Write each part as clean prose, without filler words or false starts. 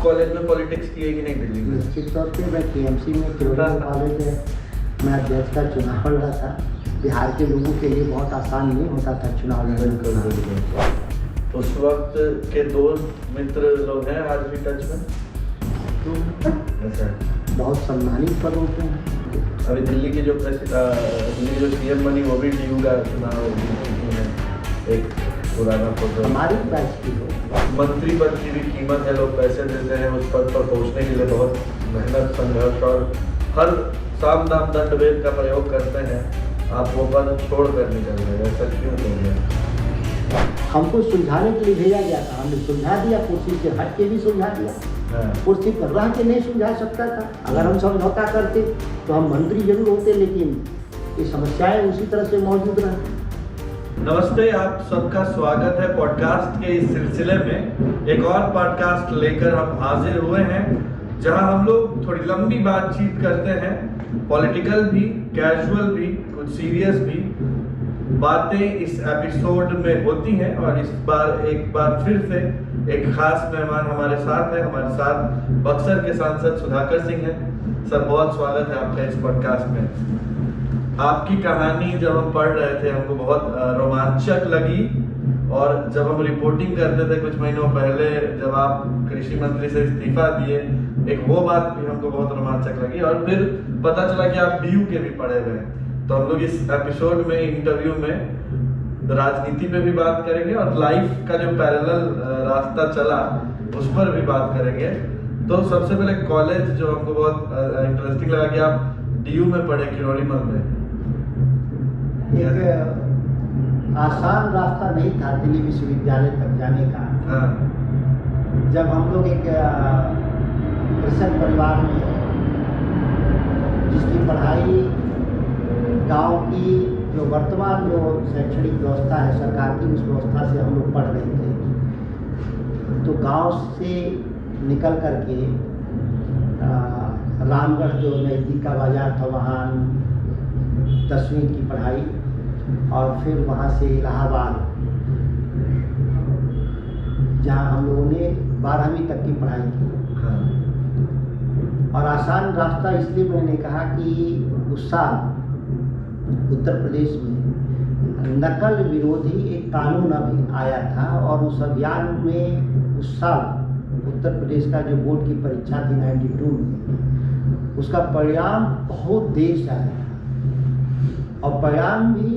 College में politics की है कि नहीं दिल्ली में? निश्चित तौर पे मैं KMC में किरोड़ी कॉलेज में अध्यक्ष का चुनाव लड़ा था। बिहार के लोगों के लिए बहुत आसान नहीं होता था चुनाव लड़ना। तो उस वक्त के दोस्त मित्र लोग हैं आज भी टच में? ऐसा है। बहुत सम्मानित पदों पे हैं। अभी दिल्ली की जो दिल्ली जो CM बनी वो भी DU का चुनाव जीती है। एक पुराना फोटो हमारी बैच की हो। मंत्री पद की भी कीमत है, लोग पैसे देते हैं उस पद पर पहुंचने के लिए, बहुत मेहनत संघर्ष और हर साम दाम दंड भेद का प्रयोग करते हैं। आप वो पद छोड़ कर निकल रहे, ऐसा क्यों हो गया? हमको सुलझाने के लिए भेजा गया था, हमने सुलझा दिया, कुर्सी से हट के भी सुलझा दिया। कुर्सी पर रह के नहीं सुलझा सकता था। अगर हम समझौता करते तो हम मंत्री जरूर होते, लेकिन ये समस्याएं उसी तरह से मौजूद रहती। नमस्ते, आप सबका स्वागत है पॉडकास्ट के इस सिलसिले में। एक और पॉडकास्ट लेकर हम हाजिर हुए हैं जहां हम लोग थोड़ी लंबी बातचीत करते हैं, पॉलिटिकल भी, कैजुअल भी, कुछ सीरियस भी बातें इस एपिसोड में होती हैं। और इस बार एक बार फिर से एक खास मेहमान हमारे साथ है। हमारे साथ बक्सर के सांसद सुधाकर सिंह हैं। सर, बहुत स्वागत है आपका इस पॉडकास्ट में। आपकी कहानी जब हम पढ़ रहे थे हमको बहुत रोमांचक लगी, और जब हम रिपोर्टिंग करते थे कुछ महीनों पहले जब आप कृषि मंत्री से इस्तीफा दिए, एक वो बात भी हमको बहुत रोमांचक लगी। और फिर पता चला कि आप DU के भी पढ़े हुए हैं। तो हम लोग इस एपिसोड में, इंटरव्यू में राजनीति पे भी बात करेंगे और लाइफ का जो पैरेलल रास्ता चला उस पर भी बात करेंगे। तो सबसे पहले कॉलेज जो हमको बहुत इंटरेस्टिंग लगा कि आप DU में पढ़े, किरोड़ी में। एक आसान रास्ता नहीं था दिल्ली विश्वविद्यालय तक जाने का। हाँ। जब हम लोग एक कृषक परिवार में, जिसकी पढ़ाई गांव की जो वर्तमान जो शैक्षणिक व्यवस्था है सरकार की, उस व्यवस्था से हम लोग पढ़ रहे थे, तो गांव से निकल करके रामगढ़ जो नज़दीक का बाजार था वहाँ 10वीं की पढ़ाई, और फिर वहाँ से इलाहाबाद जहाँ हम लोगों ने 12वीं तक की पढ़ाई की। हाँ। और आसान रास्ता इसलिए मैंने कहा कि उस साल उत्तर प्रदेश में नकल विरोधी एक कानून अभी आया था, और उस अभियान में उस साल उत्तर प्रदेश का जो बोर्ड की परीक्षा थी 92 में, उसका परिणाम बहुत देर से आया, और परिणाम भी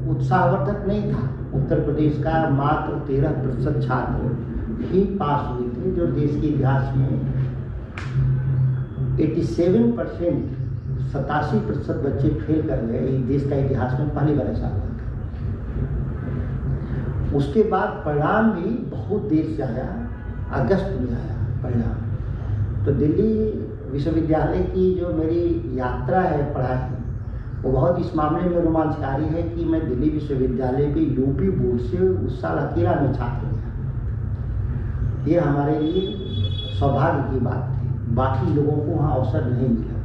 उत्साहवर्धक नहीं था। उत्तर प्रदेश का मात्र 13% छात्र ही पास हुए थे, जो देश के इतिहास में 87% 87% बच्चे फेल कर गए। देश का इतिहास में पहली बार ऐसा हुआ था। उसके बाद परिणाम भी बहुत देर से आया, अगस्त में आया परिणाम। तो दिल्ली विश्वविद्यालय की जो मेरी यात्रा है पढ़ाई, वो बहुत इस मामले में रोमांचकारी है कि मैं दिल्ली विश्वविद्यालय के UP बोर्ड से उस साल अकेला में छात्र गया। ये हमारे लिए सौभाग्य की बात थी। बाकी लोगों को वहाँ अवसर नहीं मिला,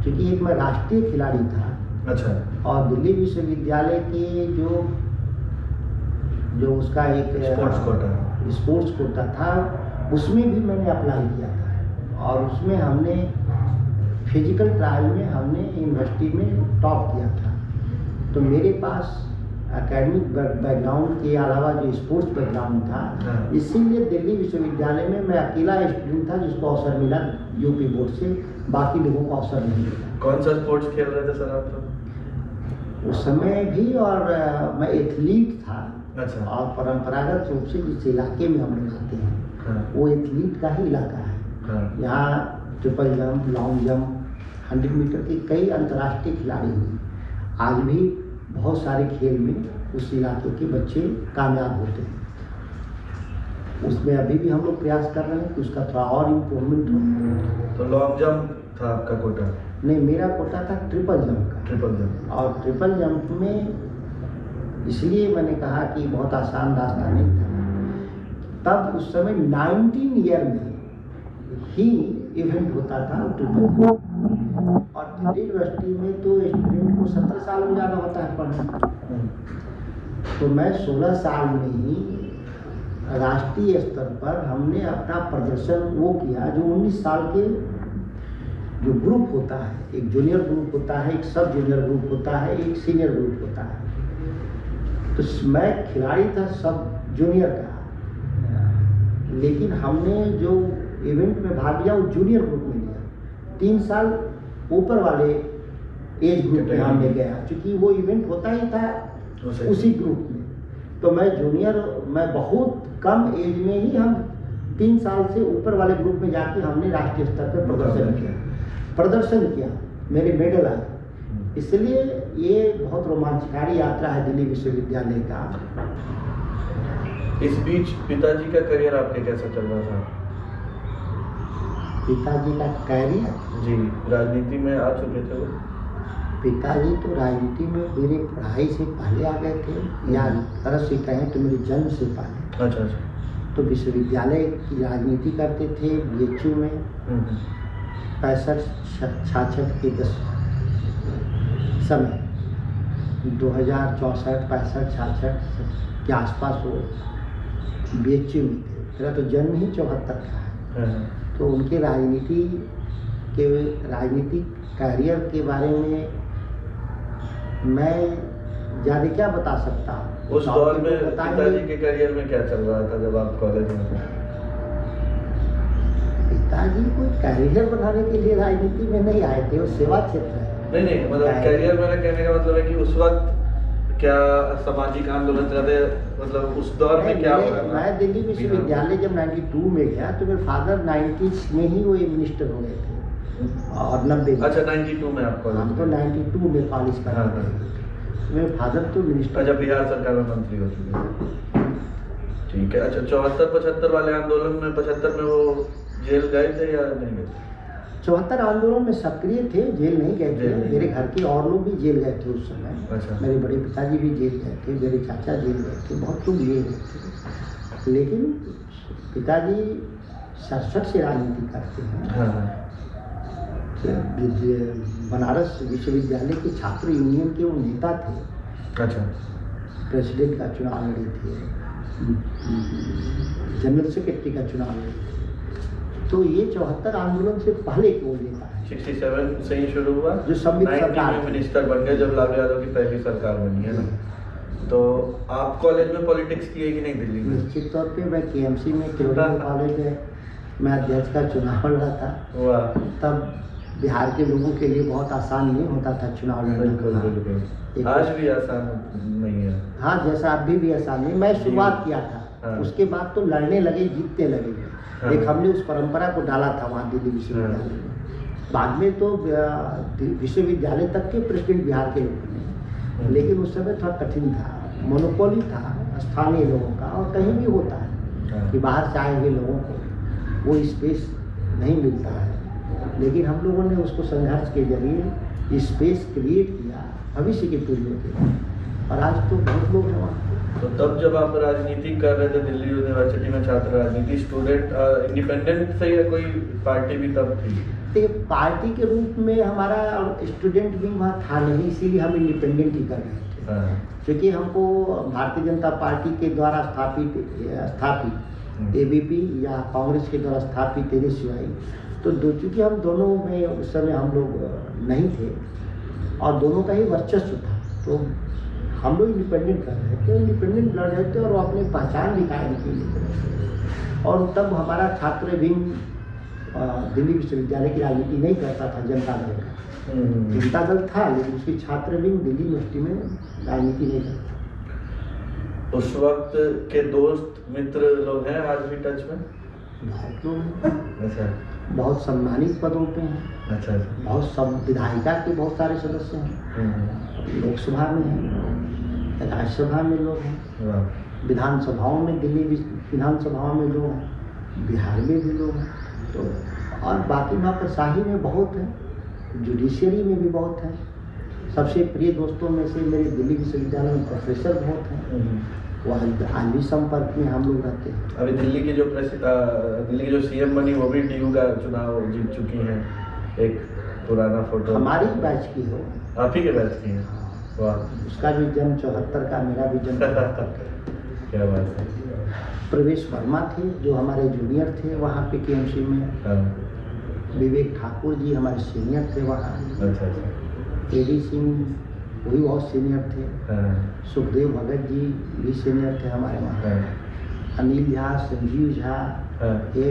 क्योंकि एक मैं राष्ट्रीय खिलाड़ी था। अच्छा। और दिल्ली विश्वविद्यालय के जो उसका एक स्पोर्ट्स कोटा था, उसमें भी मैंने अप्लाई किया था, और उसमें हमने फिजिकल ट्रायल में हमने यूनिवर्सिटी में टॉप किया था। तो मेरे पास एकेडमिक बैकग्राउंड के अलावा जो स्पोर्ट्स बैकग्राउंड था, इसीलिए दिल्ली विश्वविद्यालय में मैं अकेला स्टूडेंट था जिसको अवसर मिला UP बोर्ड से। बाकी लोगों को अवसर नहीं मिला। कौन सा स्पोर्ट्स खेल रहे थे सर आप लोग? उस समय भी, और मैं एथलीट था। अच्छा। और परंपरागत रूप से जिस इलाके में हम लोग आते हैं, हाँ। वो एथलीट का ही इलाका है। हाँ। यहाँ triple jump, long jump, 100 metre के कई अंतर्राष्ट्रीय खिलाड़ी हुए। आज भी बहुत सारे खेल में उस इलाके के बच्चे कामयाब होते हैं। उसमें अभी भी हम लोग प्रयास कर रहे हैं कि उसका थोड़ा और इम्प्रूवमेंट हो। तो लॉन्ग जंप था आपका कोटा? नहीं, मेरा कोटा था ट्रिपल जंप का। Triple jump. और ट्रिपल जंप में इसलिए मैंने कहा कि बहुत आसान रास्ता नहीं था। तब उस समय 19 ईयर में ही इवेंट होता था ट्रिपल जंप, और दिल्ली यूनिवर्सिटी में तो स्टूडेंट को 17 साल में जाना होता है पढ़ने। तो मैं 16 साल में ही राष्ट्रीय स्तर पर हमने अपना प्रदर्शन वो किया जो 19 साल के जो ग्रुप होता है, एक जूनियर ग्रुप होता है, एक सब जूनियर ग्रुप होता है, एक सीनियर ग्रुप होता है। तो मैं खिलाड़ी था सब जूनियर का, लेकिन हमने जो इवेंट में भाग लिया वो जूनियर ग्रुप में लिया। 3 साल ऊपर वाले एज ग्रुप में हमने गया, क्योंकि वो इवेंट होता ही था उसी ग्रुप में। तो मैं जूनियर, मैं बहुत कम एज में ही हम 3 साल से ऊपर वाले ग्रुप में जाके हमने राष्ट्रीय स्तर पर प्रदर्शन किया, मेरे मेडल आए। इसलिए ये बहुत रोमांचकारी यात्रा है दिल्ली विश्वविद्यालय का। इस बीच पिताजी का करियर आपके कैसा चल रहा था? पिताजी का करियर? जी, राजनीति में आ चुके थे वो? पिताजी तो राजनीति में मेरी पढ़ाई से पहले आ गए थे, या तरह से कहें तो मेरे जन्म से पहले। अच्छा। तो विश्वविद्यालय की राजनीति करते थे BHU में 65-66 के समय 2064-65-66 के आसपास वो BHU में थे। मेरा तो जन्म ही 74 का है। तो उनके राजनीतिक करियर के बारे में मैं ज़्यादा क्या बता सकता हूँ। उस दौर में पिताजी के करियर में क्या चल रहा था जब आप कॉलेज में थे? पिताजी कोई करियर बनाने के लिए राजनीति में नहीं आए थे, वो सेवा क्षेत्र है। नहीं, मतलब करियर मेरा कहने का मतलब है कि उस वक्त क्या सामाजिक आंदोलन चलते, मतलब उस दौर में क्या हो रहा था? मैं दिल्ली विश्वविद्यालय जब 92 में गया तो मेरे फादर 90s में ही वो मिनिस्टर हो गए थे, और 90 में। अच्छा, 92 में आप कॉलेज? हम तो 92 में कॉलेज कर रहे थे। मेरे फादर तो मिनिस्टर। अच्छा, बिहार सरकार में मंत्री हो चुके हैं। ठीक है। अच्छा, 74-75 वाले आंदोलन में 75 में वो जेल गए थे या नहीं गए? 74 आंदोलन में सक्रिय थे, जेल नहीं गए थे। मेरे घर के और लोग भी जेल गए थे उस समय। अच्छा। मेरे बड़े पिताजी भी जेल गए थे, मेरे चाचा जेल गए थे, बहुत लोग जेल गए थे। लेकिन पिताजी 67 से राजनीति करते हैं। बनारस विश्वविद्यालय के छात्र यूनियन के वो नेता थे। अच्छा। प्रेसिडेंट का चुनाव लड़े थे, जनरल सेक्रेटरी का चुनाव लड़े थे। तो ये 74 आंदोलन से पहले के वो नेता है। 67 से ही शुरू हुआ, जो संविधान सरकार में मिनिस्टर बन गए जब लालू यादव की पहली सरकार बनी है ना। तो आप कॉलेज में पॉलिटिक्स किए कि नहीं दिल्ली में? निश्चित तौर पे मैं KMC में केवल कॉलेज में मैं अध्यक्ष का चुनाव लड़ा था। तब बिहार के लोगों के लिए बहुत आसान नहीं होता था चुनाव लड़ना। बिल्कुल। आज भी आसान नहीं है। हाँ, जैसा अभी भी आसान नहीं। मैं शुरुआत किया था, उसके बाद तो लड़ने लगे, जीतते लगे। एक हमने उस परंपरा को डाला था वहाँ दिल्ली विश्वविद्यालय में। बाद में तो विश्वविद्यालय तक के प्रेसिडेंट बिहार के लोग बने, लेकिन उस समय थोड़ा कठिन था, मोनोपोली था स्थानीय लोगों का। और कहीं भी होता है कि बाहर से आए हुए लोगों को वो स्पेस नहीं मिलता है, लेकिन हम लोगों ने उसको संघर्ष के जरिए स्पेस क्रिएट किया भविष्य की पीढ़ियों के लिए, और आज तो बहुत लोग हैं वहाँ। तो तब जब आप राजनीति कर रहे थे दिल्ली यूनिवर्सिटी में, छात्र राजनीति, स्टूडेंट इंडिपेंडेंट से या कोई पार्टी भी तब थी? तो पार्टी के रूप में हमारा स्टूडेंट विंग वहाँ था नहीं, इसीलिए हम इंडिपेंडेंट ही कर रहे थे। क्योंकि हमको भारतीय जनता पार्टी के द्वारा स्थापित ABP या कांग्रेस के द्वारा स्थापित तेजस्वी, तो चूँकि हम दोनों में उस समय हम लोग नहीं थे और दोनों का ही वर्चस्व था, तो हम लोग इंडिपेंडेंट कर रहे थे, इंडिपेंडेंट लड़ रहे थे और वो अपनी पहचान भी कायम की। और तब हमारा छात्र विंग दिल्ली विश्वविद्यालय की राजनीति नहीं करता था, जनता दल का। जनता दल था, लेकिन उसकी छात्र विंग दिल्ली यूनिवर्सिटी में राजनीति नहीं करता। उस वक्त के दोस्त मित्र लोग हैं आज भी टच में? बहुत लोग हैं। अच्छा। बहुत सम्मानित पदों पे हैं। अच्छा। बहुत सब विधायिका के बहुत सारे सदस्य हैं, लोकसभा में हैं, राज्यसभा में लोग हैं, विधानसभाओं में, दिल्ली विधानसभाओं में लोग हैं, बिहार में भी लोग हैं। तो और बाकी वहाँ पर शाही में बहुत हैं, जुडिशियरी में भी बहुत हैं। सबसे प्रिय दोस्तों में से मेरे दिल्ली विश्वविद्यालय में प्रोफेसर बहुत हैं, वो आज भी संपर्क में हम लोग रहते हैं। अभी दिल्ली की जो CM बनी वो भी DU का चुनाव जीत चुकी हैं। एक पुराना फोटो हमारी बैच की हो। आप ही के बैच की है? वाह। उसका भी जन्म 74 का, मेरा भी जन्म 74 का। क्या बात है। प्रवेश वर्मा थे जो हमारे जूनियर थे वहाँ पे केएमसी में। हाँ। विवेक ठाकुर जी हमारे सीनियर थे वहाँ। अच्छा। एडी सिंह वही बहुत सीनियर थे। हाँ। सुखदेव भगत जी भी सीनियर थे हमारे वहाँ। हाँ। अनिल झा, संजीव झा, हाँ। ये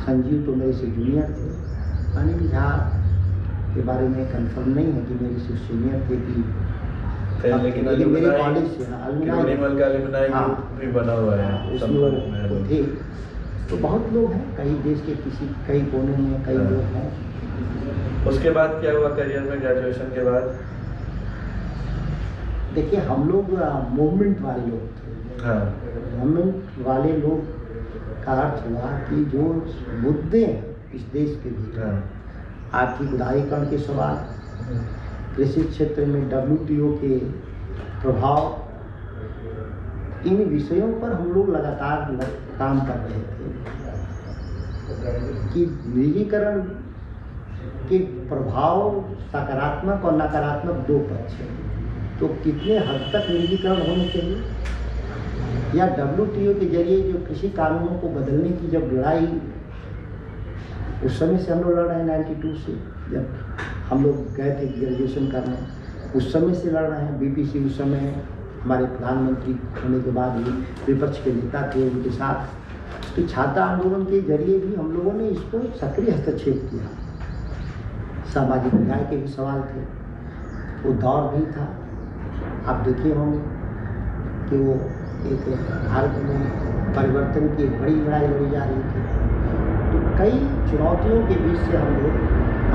संजीव तो मेरे से जूनियर थे। अनिल झा के बारे में कंफर्म नहीं है कि मेरे से सीनियर थे कि लेकिन मेरे कॉलेज से हाँ भी बना हुआ है उसमें वो थे। तो बहुत लोग हैं, कई देश के कई कोने में कई लोग हैं। उसके बाद क्या हुआ करियर में, ग्रेजुएशन के बाद? देखिए हम लोग मूवमेंट वाले लोग थे। हाँ। मूवमेंट वाले लोग का अर्थ हुआ कि जो मुद्दे इस देश के भीतर, हाँ। आर्थिक उदारीकरण के सवाल, कृषि क्षेत्र में WTO के प्रभाव, इन विषयों पर हम लोग लगातार काम कर रहे थे कि निजीकरण के प्रभाव सकारात्मक और नकारात्मक दो पक्ष हैं। तो कितने हद तक निजीकरण होने चाहिए, या WTO के जरिए जो कृषि कानूनों को बदलने की जब लड़ाई उस समय से हम लोग लड़ रहे हैं 92 से, जब हम लोग गए थे ग्रेजुएशन करने, उस समय से लड़ रहे हैं। BPC उस समय हमारे प्रधानमंत्री होने के बाद भी विपक्ष के नेता थे, उनके साथ तो छात्र आंदोलन के जरिए भी हम लोगों ने इसको सक्रिय हस्तक्षेप किया। सामाजिक न्याय के भी सवाल थे, वो दौर भी था। आप देखिए होंगे कि वो एक भारत में परिवर्तन की एक बड़ी लड़ाई लड़ी जा रही थी। तो कई चुनौतियों के बीच से हम लोग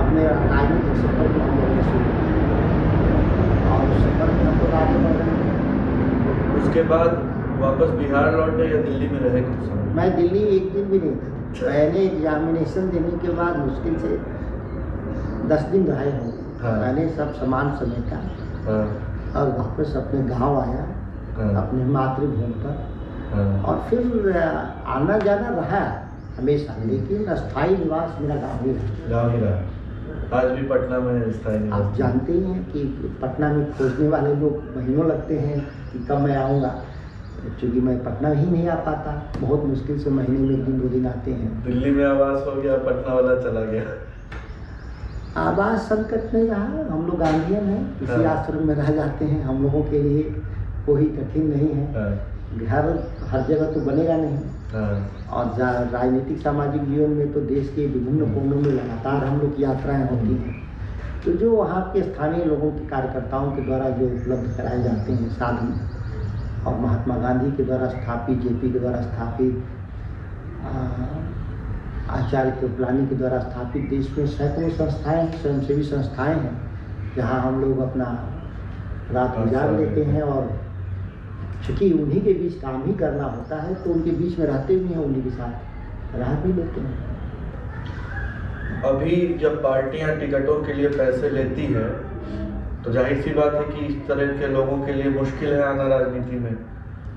अपने राजनीतिक सफर को हम लोगों ने शुरू किया और उस सफर में हम लोग आगे बढ़ रहे हैं। उसके बाद वापस बिहार लौटे या दिल्ली में रहे कुछ समय? मैं दिल्ली एक दिन भी नहीं था। मैंने एग्जामिनेशन देने के बाद मुश्किल से 10 दिन रहे हूँ। हाँ। मैंने सब सामान समेटा। हाँ। और वापस अपने गांव आया। हाँ। अपने मातृभूमि पर। हाँ। और फिर आना जाना रहा हमेशा, लेकिन अस्थायी निवास मेरा गाँव ही रहा। आज भी पटना में स्थायी निवास? आप जानते ही हैं कि पटना में खोजने वाले लोग महीनों लगते हैं कि कब मैं आऊँगा, क्योंकि मैं पटना ही नहीं आ पाता। बहुत मुश्किल से महीने में 1 दिन 2 दिन आते हैं। दिल्ली में आवास हो गया, पटना वाला चला गया। आवास संकट नहीं रहा। हम लोग गांधीयन हैं, किसी आश्रम में रह जाते हैं। हम लोगों के लिए कोई कठिन नहीं है। घर हर जगह तो बनेगा नहीं। और राजनीतिक सामाजिक जीवन में तो देश के विभिन्न कोनों में लगातार हम लोग की यात्राएं होती हैं। तो जो वहाँ के स्थानीय लोगों के कार्यकर्ताओं के द्वारा जो उपलब्ध कराए जाते हैं साधन, और महात्मा गांधी के द्वारा स्थापित, JP के द्वारा स्थापित, आचार्य कृपलानी के द्वारा स्थापित देश में सैकड़ों संस्थाएं, स्वयंसेवी संस्थाएं हैं, जहां हम लोग अपना रात गुजार लेते हैं। और चूँकि उन्हीं के बीच काम ही करना होता है, तो उनके बीच में रहते भी हैं, उन्हीं के साथ रह भी लेते हैं। अभी जब पार्टियां टिकटों के लिए पैसे लेती है तो जाहिर सी बात है कि इस तरह के लोगों के लिए मुश्किल है आना राजनीति में।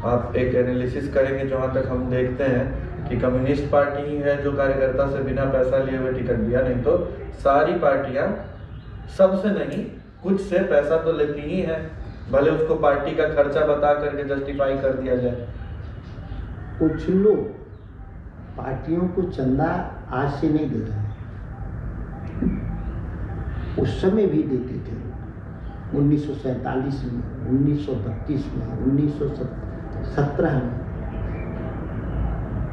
आप एक एनालिसिस करेंगे, जहाँ तक हम देखते हैं कि कम्युनिस्ट पार्टी ही है जो कार्यकर्ता से बिना पैसा लिए हुए टिकट दिया, नहीं तो सारी पार्टियां सबसे नहीं कुछ से पैसा तो लेती ही हैं, भले उसको पार्टी का खर्चा बता करके जस्टिफाई कर दिया जाए। कुछ लोग पार्टियों को चंदा आज से नहीं दे रहे हैं, उस समय भी देते थे। 1947 में, 1932 में, 1917 में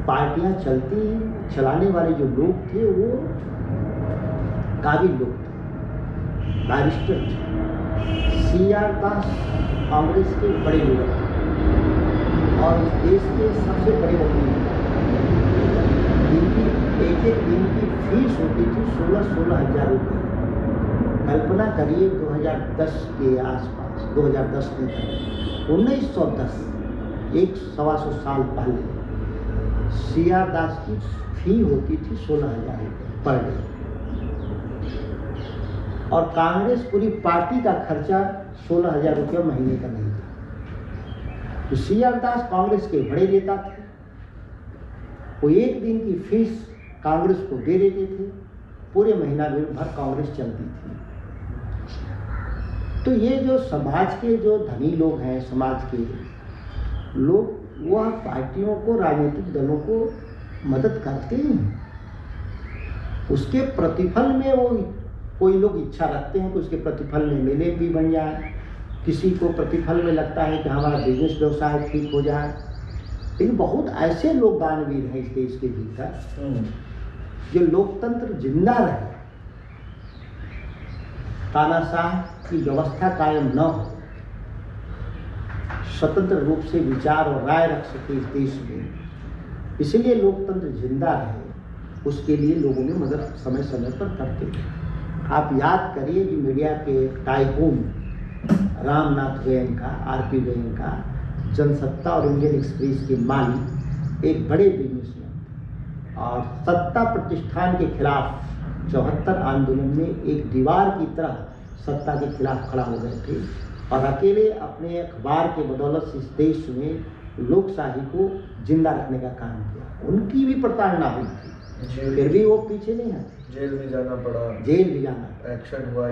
पार्टियां चलती, चलाने वाले जो लोग थे वो काबिल लोग थे, बैरिस्टर थे। CR दास कांग्रेस के बड़े लीडर थे और इस देश के सबसे बड़े वकील थे। इनकी एक दिन की फीस होती थी 16-16 हज़ार रुपये। कल्पना करिए 2010 के आसपास, 2010 में 1910, 125 साल पहले CR दास की फी होती थी 16,000 रुपये पर डे। और कांग्रेस पूरी पार्टी का खर्चा 16,000 रुपये महीने का नहीं था। तो CR दास कांग्रेस के बड़े नेता थे। वो एक दिन की फीस कांग्रेस को दे देते थे, पूरे महीना भर कांग्रेस चलती थी। तो ये जो समाज के जो धनी लोग हैं, समाज के लोग वह पार्टियों को, राजनीतिक दलों को मदद करते हैं। उसके प्रतिफल में वो कोई लोग इच्छा रखते हैं कि उसके प्रतिफल में मेले भी बन जाए, किसी को प्रतिफल में लगता है कि हमारा बिजनेस व्यवसाय ठीक हो जाए। लेकिन बहुत ऐसे लोग दानवीर हैं इस देश के भीतर जो लोकतंत्र जिंदा रहे, तानाशाह की व्यवस्था कायम न हो, स्वतंत्र रूप से विचार और राय रख सके इस देश में, इसलिए लोकतंत्र जिंदा रहे, उसके लिए लोगों ने मदद समय समय पर करते हैं। आप याद करिए कि मीडिया के टाइकून रामनाथ गोयनका, आरपी गोयनका, जनसत्ता और इंडियन एक्सप्रेस के मालिक एक बड़े बिजनेसमैन और सत्ता प्रतिष्ठान के खिलाफ 74 आंदोलन में एक दीवार की तरह सत्ता के खिलाफ खड़ा हो गए थे और अकेले अपने अखबार के बदौलत इस देश में लोकशाही को जिंदा रखने का काम किया। उनकी भी प्रताड़ना हुई थी, फिर भी वो पीछे नहीं है, जेल भी जाना पड़ा, जेल भी जाना, एक्शन हुआ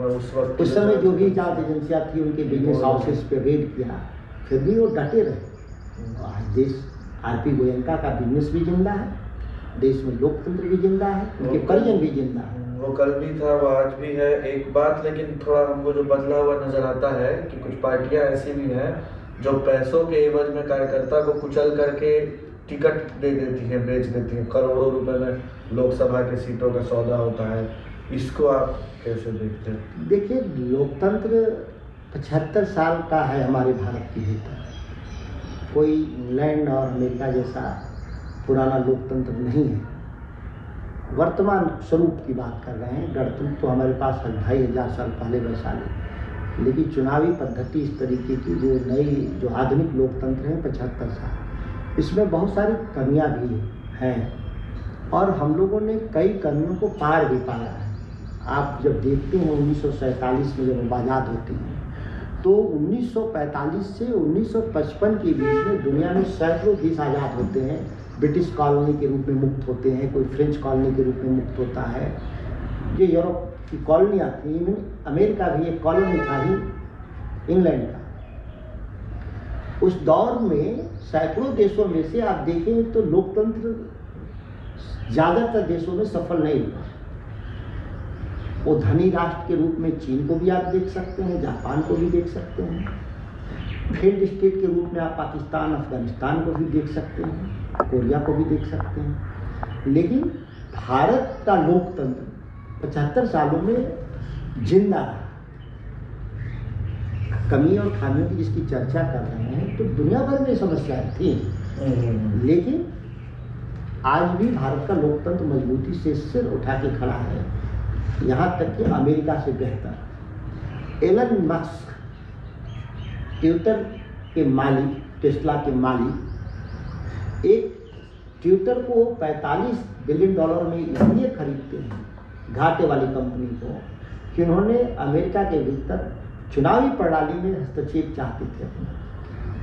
उस वक्त। उस समय जो भी जांच एजेंसियां थी उनके बिजनेस हाउसेस पे रेड किया, फिर भी वो डटे रहे। आज देश आरपी गोयनका का बिजनेस भी जिंदा है, देश में लोकतंत्र भी जिंदा है, उनके परिजन भी जिंदा है। वो कल भी था, वो आज भी है। एक बात लेकिन थोड़ा हमको जो बदला हुआ नजर आता है कि कुछ पार्टियां ऐसी भी हैं जो पैसों के एवज में कार्यकर्ता को कुचल करके टिकट दे देती हैं, बेच देती हैं। करोड़ों रुपए में लोकसभा के सीटों का सौदा होता है। इसको आप कैसे देखते हैं? देखिए, लोकतंत्र 75 साल का है हमारे भारत के भीतर। कोई इंग्लैंड और अमेरिका जैसा पुराना लोकतंत्र नहीं है। वर्तमान स्वरूप की बात कर रहे हैं। गणतंत्र तो हमारे पास 2500 साल पहले वैशाली, लेकिन चुनावी पद्धति इस तरीके की जो नई जो आधुनिक लोकतंत्र है 75 साल, इसमें बहुत सारी कमियां भी हैं और हम लोगों ने कई कमियों को पार भी पाया है। आप जब देखते हैं 1947 में जब हम आज़ाद होते हैं तो 1945 से 1955 के बीच में दुनिया में सैकड़ों देश आज़ाद होते हैं, ब्रिटिश कॉलोनी के रूप में मुक्त होते हैं, कोई फ्रेंच कॉलोनी के रूप में मुक्त होता है। ये यूरोप की कॉलोनियाँ थी, इवन अमेरिका भी एक कॉलोनी था ही इंग्लैंड का। उस दौर में सैकड़ों देशों में से आप देखें तो लोकतंत्र ज़्यादातर देशों में सफल नहीं हुआ। वो धनी राष्ट्र के रूप में चीन को भी आप देख सकते हैं, जापान को भी देख सकते हैं, फेल्ड स्टेट के रूप में आप पाकिस्तान, अफगानिस्तान को भी देख सकते हैं, कोरिया को भी देख सकते हैं। लेकिन भारत का लोकतंत्र 75 सालों में जिंदा रहा। कमी और खामियों की जिसकी चर्चा कर रहे हैं तो दुनिया भर में समस्याएं थी, लेकिन आज भी भारत का लोकतंत्र मजबूती से सिर उठा के खड़ा है, यहाँ तक कि अमेरिका से बेहतर। एलन मस्क, ट्विटर के मालिक, टेस्ला के मालिक, एक ट्विटर को $45 बिलियन में इसलिए खरीदते हैं, घाटे वाली कंपनी को, कि उन्होंने अमेरिका के भीतर चुनावी प्रणाली में हस्तक्षेप चाहते थे अपना,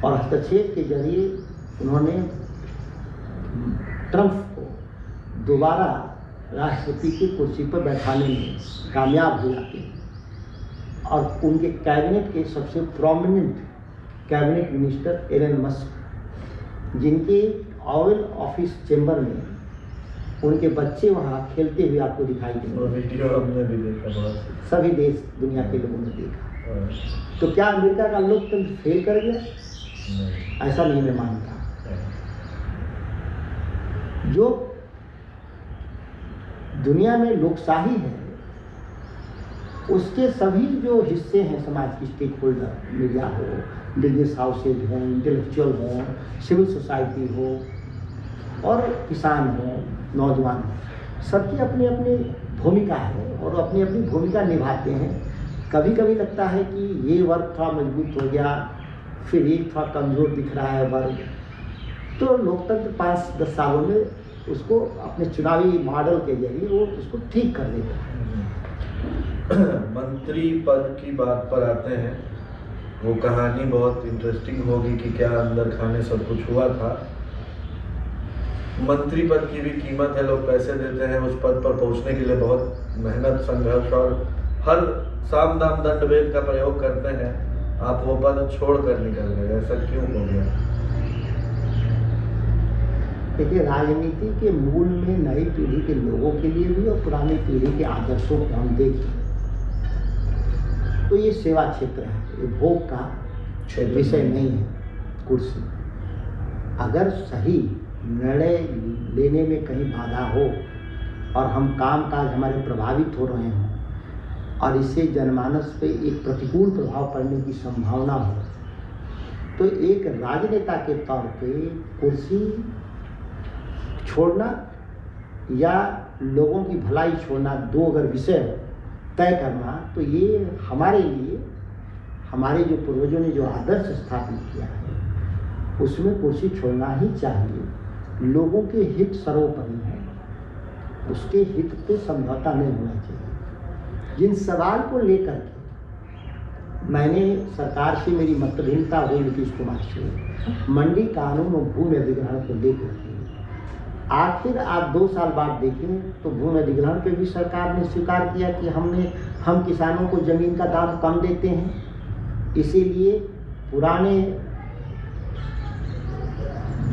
और हस्तक्षेप के जरिए उन्होंने ट्रंप को दोबारा राष्ट्रपति की कुर्सी पर बैठाने में कामयाब हो जाते हैं। और उनके कैबिनेट के सबसे prominent cabinet minister Elon Musk, जिनके ओवल ऑफिस चेंबर में उनके बच्चे वहाँ खेलते हुए आपको दिखाई देंगे, वीडियो हमने भी देखा, बहुत सभी देश दुनिया के लोगों ने देखा। तो क्या अमेरिका का लोकतंत्र फेल कर गया? ऐसा नहीं मैं मानता। जो दुनिया में लोकशाही है उसके सभी जो हिस्से हैं समाज की, स्टेक होल्डर, मीडिया हो, बिजनेस हाउसेज हों, इंटेलेक्चुअल हों, सिविल सोसाइटी हो और किसान हो, नौजवान हो, सबकी अपनी अपनी भूमिका है और अपनी अपनी भूमिका निभाते हैं। कभी कभी लगता है कि ये वर्ग थोड़ा मजबूत हो गया, फिर एक थोड़ा कमज़ोर दिख रहा है वर्ग, तो लोकतंत्र 5-10 सालों में उसको अपने चुनावी मॉडल के जरिए वो उसको ठीक कर देता है। मंत्री पद की बात पर आते हैं। वो कहानी बहुत इंटरेस्टिंग होगी कि क्या अंदर खाने सब कुछ हुआ था। मंत्री पद की भी कीमत है, लोग पैसे देते हैं उस पद पर पहुंचने के लिए, बहुत मेहनत, संघर्ष और हर साम दाम दंड भेद का प्रयोग करते हैं। आप वो पद छोड़ कर निकल गए, ऐसा क्यों हो गया? देखिए, राजनीति के मूल में नई पीढ़ी के लोगों के लिए भी और पुरानी पीढ़ी के आदर्शों को हम देखें तो ये सेवा क्षेत्र है, ये भोग का विषय नहीं है कुर्सी। अगर सही निर्णय लेने में कहीं बाधा हो और हम काम काज हमारे प्रभावित हो रहे हों और इससे जनमानस पे एक प्रतिकूल प्रभाव पड़ने की संभावना हो, तो एक राजनेता के तौर पे कुर्सी छोड़ना या लोगों की भलाई छोड़ना, दो अगर विषय तय करना, तो ये हमारे लिए, हमारे जो पूर्वजों ने जो आदर्श स्थापित किया है उसमें कुर्सी छोड़ना ही चाहिए। लोगों के हित सर्वोपरि है, उसके हित पे समझौता नहीं होना चाहिए। जिन सवाल को लेकर के मैंने सरकार से मेरी मतभिन्नता हुई नीतीश कुमार से, मंडी कानून और भूमि अधिग्रहण को लेकर के, आखिर आप 2 साल बाद देखें तो भूमि अधिग्रहण पे भी सरकार ने स्वीकार किया कि हम किसानों को ज़मीन का दाम कम देते हैं, इसीलिए पुराने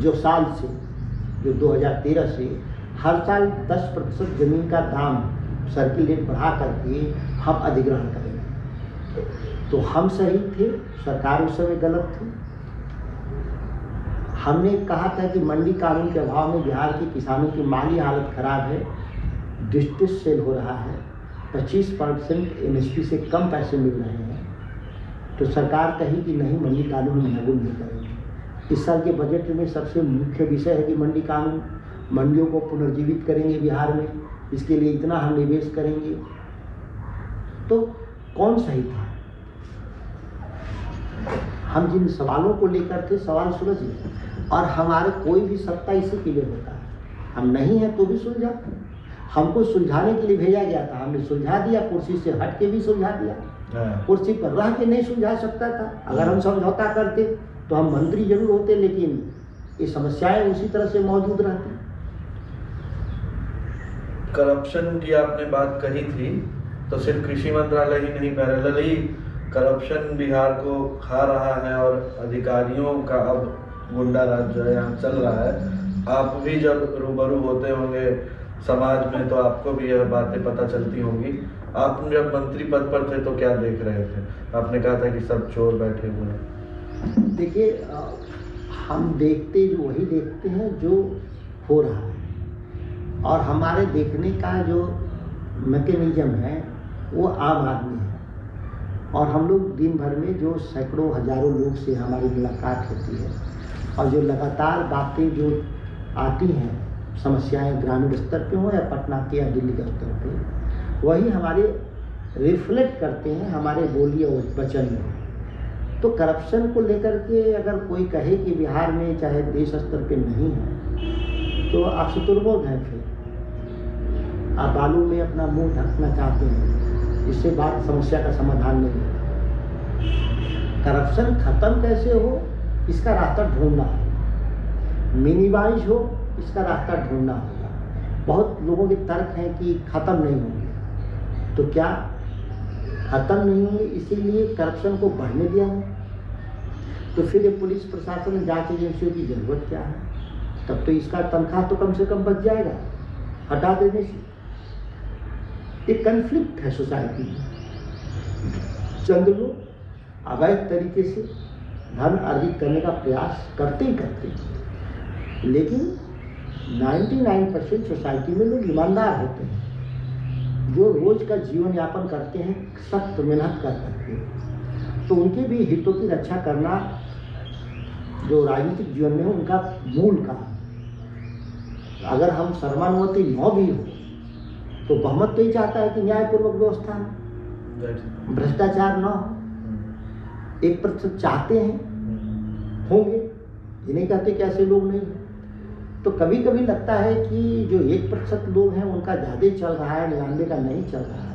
जो साल से, जो 2013 से हर साल 10% ज़मीन का दाम सर्किल रेट बढ़ा करके हम अधिग्रहण करेंगे। तो हम सही थे, सरकार उस समय गलत थी। हमने कहा था कि मंडी कानून के अभाव में बिहार के किसानों की माली हालत खराब है, डिस्ट्रेस सेल हो रहा है, 25% MSP से कम पैसे मिल रहे हैं, तो सरकार कही कि नहीं, मंडी कानून हम लागू नहीं करेंगे। इस साल के बजट में सबसे मुख्य विषय है कि मंडी कानून, मंडियों को पुनर्जीवित करेंगे बिहार में, इसके लिए इतना हम निवेश करेंगे। तो कौन सही था? हम जिन सवालों को लेकर थे, सवाल सुलझ गए और हमारे कोई भी सत्ता इसी के लिए होता है, हम नहीं हैं तो भी सुलझा, हमको सुलझाने के लिए भेजा गया था, हमने सुलझा दिया, कुर्सी से हट के भी सुलझा दिया, कुर्सी पर रह के नहीं सुलझा सकता था। अगर हम समझौता करते तो हम मंत्री जरूर होते, लेकिन ये समस्याएं उसी तरह से मौजूद रहती। करप्शन की आपने बात कही थी, तो सिर्फ कृषि मंत्रालय ही नहीं, पैरेलली करप्शन बिहार को खा रहा है और अधिकारियों का अब गुंडा राज जो है यहाँ चल रहा है। आप भी जब रूबरू होते होंगे समाज में तो आपको भी यह बातें पता चलती होंगी। आप जब मंत्री पद पर थे तो क्या देख रहे थे? आपने कहा था कि सब चोर बैठे हुए हैं। देखिए, हम देखते जो वही देखते हैं जो हो रहा है, और हमारे देखने का जो मैकेनिज्म है वो आम आदमी है, और हम लोग दिन भर में जो सैकड़ों हजारों लोग से हमारी मुलाकात होती है और जो लगातार बातें जो आती हैं, समस्याएं ग्रामीण स्तर पे हो या पटना के या दिल्ली के स्तर पे, वही हमारे रिफ्लेक्ट करते हैं हमारे बोली और वचन में। तो करप्शन को लेकर के अगर कोई कहे कि बिहार में चाहे देश स्तर पे नहीं है, तो आप शुतुरमुर्ग हैं। फिर आप बालू में अपना मुंह ढकना चाहते हैं, इससे बात समस्या का समाधान नहीं है। करप्शन खत्म कैसे हो, इसका रास्ता ढूंढना होगा, मिनिमाइज हो, इसका रास्ता ढूंढना होगा। बहुत लोगों के तर्क हैं कि खत्म नहीं होंगे, तो क्या खत्म नहीं होंगे? इसीलिए करप्शन को बढ़ने दिया है। तो फिर ये पुलिस प्रशासन, जांच एजेंसियों की जरूरत क्या है? तब तो इसका तनख्वाह तो कम से कम बच जाएगा हटा देने से। एक कन्फ्लिक्ट है सोसाइटी में, चंद लोग अवैध तरीके से धन अर्जित करने का प्रयास करते ही करते, लेकिन 99% सोसाइटी में लोग ईमानदार होते हैं, जो रोज का जीवन यापन करते हैं सख्त मेहनत कर करके। तो उनके भी हितों की रक्षा करना जो राजनीतिक जीवन में उनका मूल काम। अगर हम सर्वानुमति 9 भी हो तो बहुमत तो ही चाहता है कि न्यायपूर्वक व्यवस्था हो, भ्रष्टाचार न हो। 1% चाहते हैं, होंगे, ये नहीं कहते कि ऐसे लोग नहीं हैं। तो कभी कभी लगता है कि जो 1% लोग हैं उनका ज़्यादा चल रहा है, 99 का नहीं चल रहा है।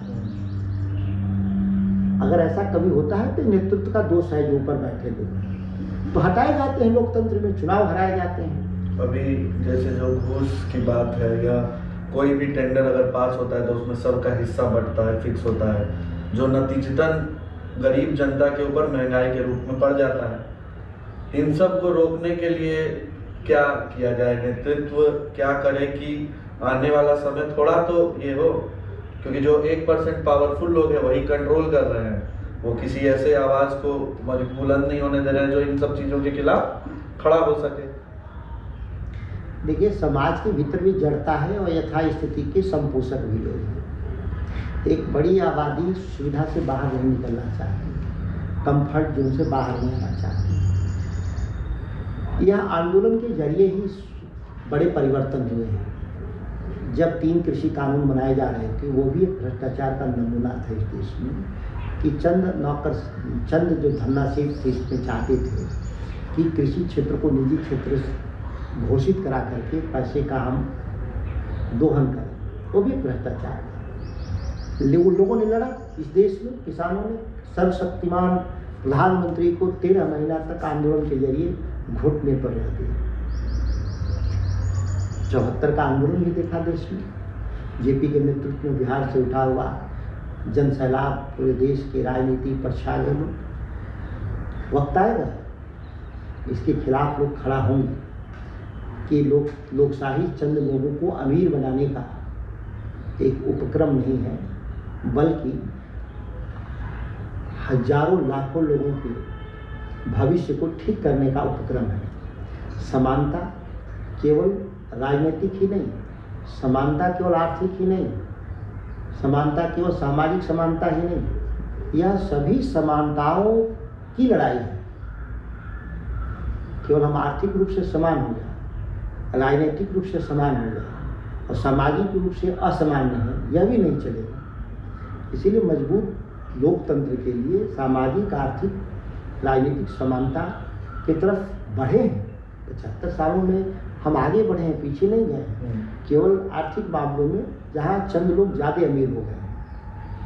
अगर ऐसा कभी होता है तो नेतृत्व का दोष है, जो ऊपर बैठे लोग तो हटाए जाते हैं, लोकतंत्र में चुनाव हराए जाते हैं। अभी जैसे जो घूस की बात है, या कोई भी टेंडर अगर पास होता है तो उसमें सबका हिस्सा बढ़ता है, फिक्स होता है, जो नतीजतन गरीब जनता के ऊपर महंगाई के रूप में पड़ जाता है। इन सब को रोकने के लिए क्या किया जाए, नेतृत्व क्या करे कि आने वाला समय थोड़ा तो ये हो, क्योंकि जो 1% पावरफुल लोग हैं वही कंट्रोल कर रहे हैं, वो किसी ऐसे आवाज को बुलंद नहीं होने दे रहे हैं जो इन सब चीजों के खिलाफ खड़ा हो सके। देखिए, समाज के भीतर भी जड़ता है और यथास्थिति के संपोषक भी लोग हैं। एक बड़ी आबादी सुविधा से बाहर नहीं निकलना चाहती, कंफर्ट जोन से बाहर नहीं आना चाहती। यह आंदोलन के जरिए ही बड़े परिवर्तन हुए हैं। जब 3 कृषि कानून बनाए जा रहे थे, वो भी एक भ्रष्टाचार का नमूना था इस देश में, कि चंद जो धन्नासेठ थे इसमें चाहते थे कि कृषि क्षेत्र को निजी क्षेत्र घोषित करा करके पैसे का हम दोहन करें। वो भी भ्रष्टाचार था। लोगों ने लड़ा इस देश में, किसानों ने सर्वशक्तिमान प्रधानमंत्री को 13 महीना तक आंदोलन के जरिए घुटने पर रह दिया। 74 का आंदोलन भी देखा देश में, जेपी के नेतृत्व में बिहार से उठा हुआ जन सैलाब पूरे देश की राजनीति पर छा गए लोग। वक्त आएगा इसके खिलाफ लोग खड़ा होंगे कि लोकशाही चंद लोगों को अमीर बनाने का एक उपक्रम नहीं है, बल्कि हजारों लाखों लोगों के भविष्य को ठीक करने का उपक्रम है। समानता केवल राजनीतिक ही नहीं, समानता केवल आर्थिक ही नहीं, समानता केवल सामाजिक समानता ही नहीं, यह सभी समानताओं की लड़ाई है। केवल हम आर्थिक रूप से समान हो जाए, राजनीतिक रूप से समान हो जाए और सामाजिक रूप से असमान है, यह भी नहीं चलेगा। इसीलिए मजबूत लोकतंत्र के लिए सामाजिक, आर्थिक, राजनीतिक समानता की तरफ बढ़े हैं। 75 सालों में हम आगे बढ़े हैं, पीछे नहीं गए। केवल आर्थिक मामलों में जहाँ चंद लोग ज़्यादा अमीर हो गए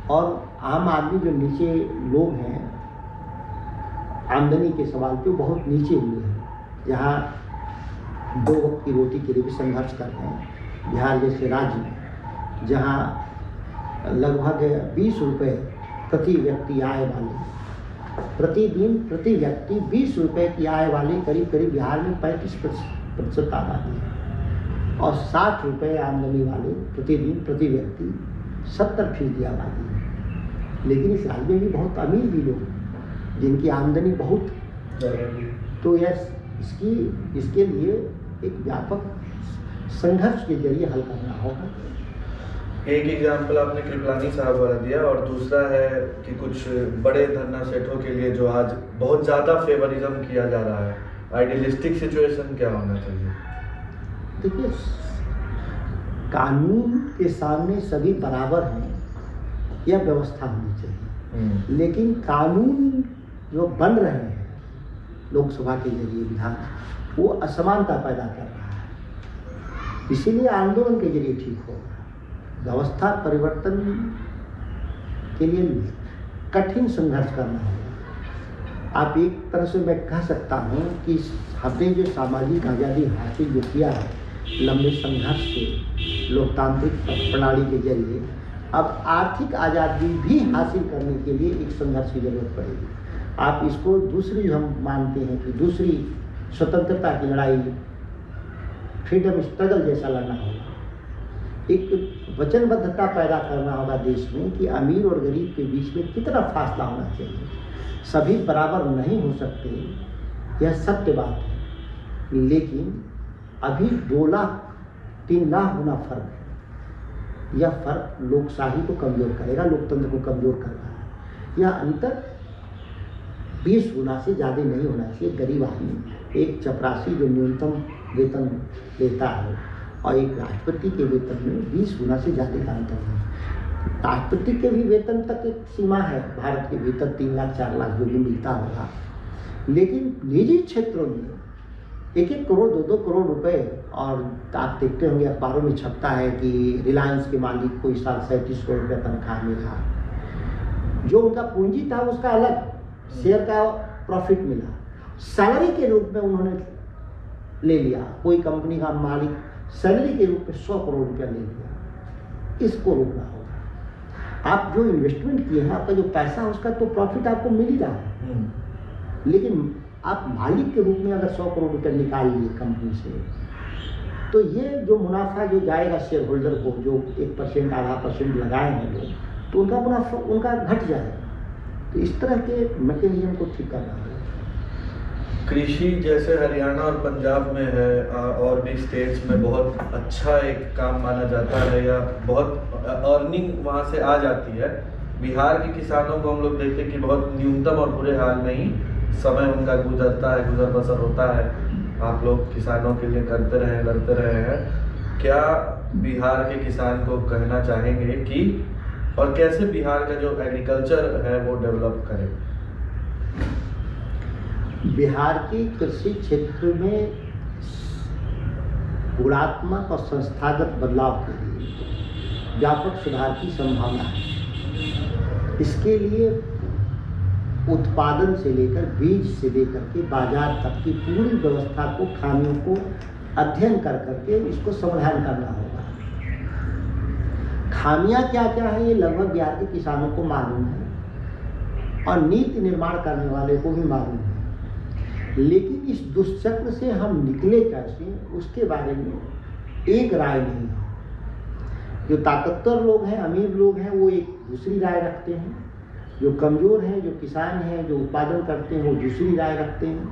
और आम आदमी जो नीचे लोग हैं आमदनी के सवाल पे बहुत नीचे हुए हैं, जहाँ 2 वक्त की रोटी के लिए भी संघर्ष कर रहे हैं। बिहार जैसे राज्य में जहाँ लगभग 20 रुपये प्रति व्यक्ति आय वाले, प्रतिदिन प्रति व्यक्ति 20 रुपये की आय वाले करीब बिहार में 35% आबादी है, और 60 रुपये आमदनी वाले प्रतिदिन प्रति व्यक्ति 70% आबादी है। लेकिन इस राज्य में भी बहुत अमीर भी लोग हैं जिनकी आमदनी बहुत, तो यह इसके लिए एक व्यापक संघर्ष के जरिए हल करना होगा। एक एग्जाम्पल आपने कृपलानी साहब वाला दिया, और दूसरा है कि कुछ बड़े धन्ना सेठों के लिए जो आज बहुत ज़्यादा फेवरिज्म किया जा रहा है, आइडियलिस्टिक सिचुएशन क्या होना चाहिए? देखिए, कानून के सामने सभी बराबर हैं, यह व्यवस्था होनी चाहिए। लेकिन कानून जो बन रहे हैं लोकसभा के जरिए, विधान, वो असमानता पैदा कर रहा है। इसीलिए आंदोलन के जरिए ठीक होगा। व्यवस्था परिवर्तन के लिए कठिन संघर्ष करना होगा। आप एक तरह से मैं कह सकता हूँ कि हमने जो सामाजिक आज़ादी हासिल जो किया है लंबे संघर्ष से लोकतांत्रिक प्रणाली के जरिए, अब आर्थिक आज़ादी भी हासिल करने के लिए एक संघर्ष की जरूरत पड़ेगी। आप इसको दूसरी, हम मानते हैं कि दूसरी स्वतंत्रता की लड़ाई, फ्रीडम स्ट्रगल जैसा लड़ना होगा। एक वचनबद्धता पैदा करना होगा देश में कि अमीर और गरीब के बीच में कितना फासला होना चाहिए। सभी बराबर नहीं हो सकते, यह सत्य बात है, लेकिन अभी 2 लाख 3 लाख गुना फर्क है। यह फर्क लोकशाही को कमज़ोर करेगा, लोकतंत्र को कमज़ोर कर रहा है। यह अंतर 20 गुना से ज़्यादा नहीं होना चाहिए। गरीब आदमी, एक चपरासी जो न्यूनतम वेतन लेता है और एक राष्ट्रपति के वेतन में 20 गुना से ज़्यादा का अंतर है। राष्ट्रपति के भी वेतन तक एक सीमा है भारत के भीतर, 3 लाख 4 लाख जो भी मिलता होगा। लेकिन निजी क्षेत्रों में 1-1 करोड़ 2-2 करोड़ रुपए, और आप देखते होंगे अखबारों में छपता है कि रिलायंस के मालिक को इस साल 37 करोड़ रुपये तनख्वाह मिला। जो उनका पूंजी था उसका अलग, शेयर का प्रॉफिट मिला, सैलरी के रूप में उन्होंने ले लिया। कोई कंपनी का मालिक सैलरी के रूप में 100 करोड़ रुपया ले लिया। इसको रोकना होगा। आप जो इन्वेस्टमेंट किए हैं, आपका जो पैसा, उसका तो प्रॉफिट आपको मिल ही रहा है, लेकिन आप मालिक के रूप में अगर 100 करोड़ रुपये निकाल लिए कंपनी से, तो ये जो मुनाफा जो जाएगा शेयर होल्डर को, जो 1% आधा % लगाए हैं लोग, तो उनका मुनाफा उनका घट जाएगा। तो इस तरह के मैकेनिज्म को ठीक करना होगा। कृषि जैसे हरियाणा और पंजाब में है और भी स्टेट्स में बहुत अच्छा एक काम माना जाता है, या बहुत अर्निंग वहाँ से आ जाती है। बिहार के किसानों को हम लोग देखते हैं कि बहुत न्यूनतम और बुरे हाल में ही समय उनका गुजरता है, गुजर बसर होता है। आप लोग किसानों के लिए करते रहे, लड़ते रहे हैं। क्या बिहार के किसान को कहना चाहेंगे कि और कैसे बिहार का जो एग्रीकल्चर है वो डेवलप करें? बिहार के कृषि क्षेत्र में गुणात्मक और संस्थागत बदलाव के लिए व्यापक सुधार की संभावना है। इसके लिए उत्पादन से लेकर बीज से लेकर के बाजार तक की पूरी व्यवस्था को, खामियों को अध्ययन कर करके इसको समाधान करना होगा। खामियां क्या क्या है ये लगभग बिहार के किसानों को मालूम है और नीति निर्माण करने वाले को भी मालूम है, लेकिन इस दुष्चक्र से हम निकले कैसे उसके बारे में एक राय नहीं है। जो ताकतवर लोग हैं, अमीर लोग हैं, वो एक दूसरी राय रखते हैं। जो कमजोर हैं, जो किसान हैं, जो उत्पादन करते हैं, वो दूसरी राय रखते हैं।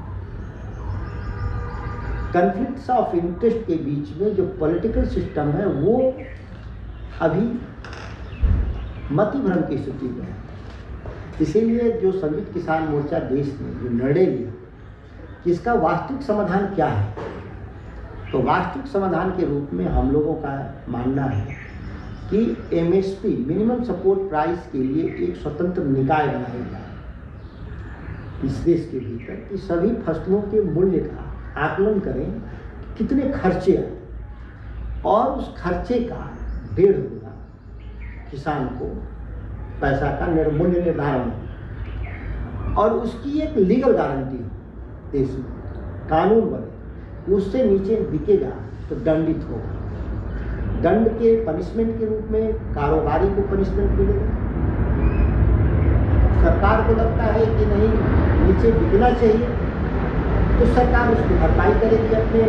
कॉन्फ्लिक्ट्स ऑफ इंटरेस्ट के बीच में जो पॉलिटिकल सिस्टम है वो अभी मतिभ्रम की स्थिति में है। इसीलिए जो संयुक्त किसान मोर्चा देश ने जो निर्णय लिया कि इसका वास्तविक समाधान क्या है, तो वास्तविक समाधान के रूप में हम लोगों का मानना है कि MSP मिनिमम सपोर्ट प्राइस के लिए एक स्वतंत्र निकाय बनाया जाए इस देश के भीतर, कि सभी फसलों के मूल्य का आकलन करें, कितने खर्चे आए और उस खर्चे का 1.5 गुना किसान को पैसा का मूल्य निर्धारण हो और उसकी एक लीगल गारंटी हो, देश में कानून बने। उससे नीचे बिकेगा तो दंडित होगा। दंड के पनिशमेंट के रूप में कारोबारी को पनिशमेंट मिलेगा। सरकार को लगता है कि नहीं नीचे बिकना चाहिए, तो सरकार उसकी भरपाई करेगी अपने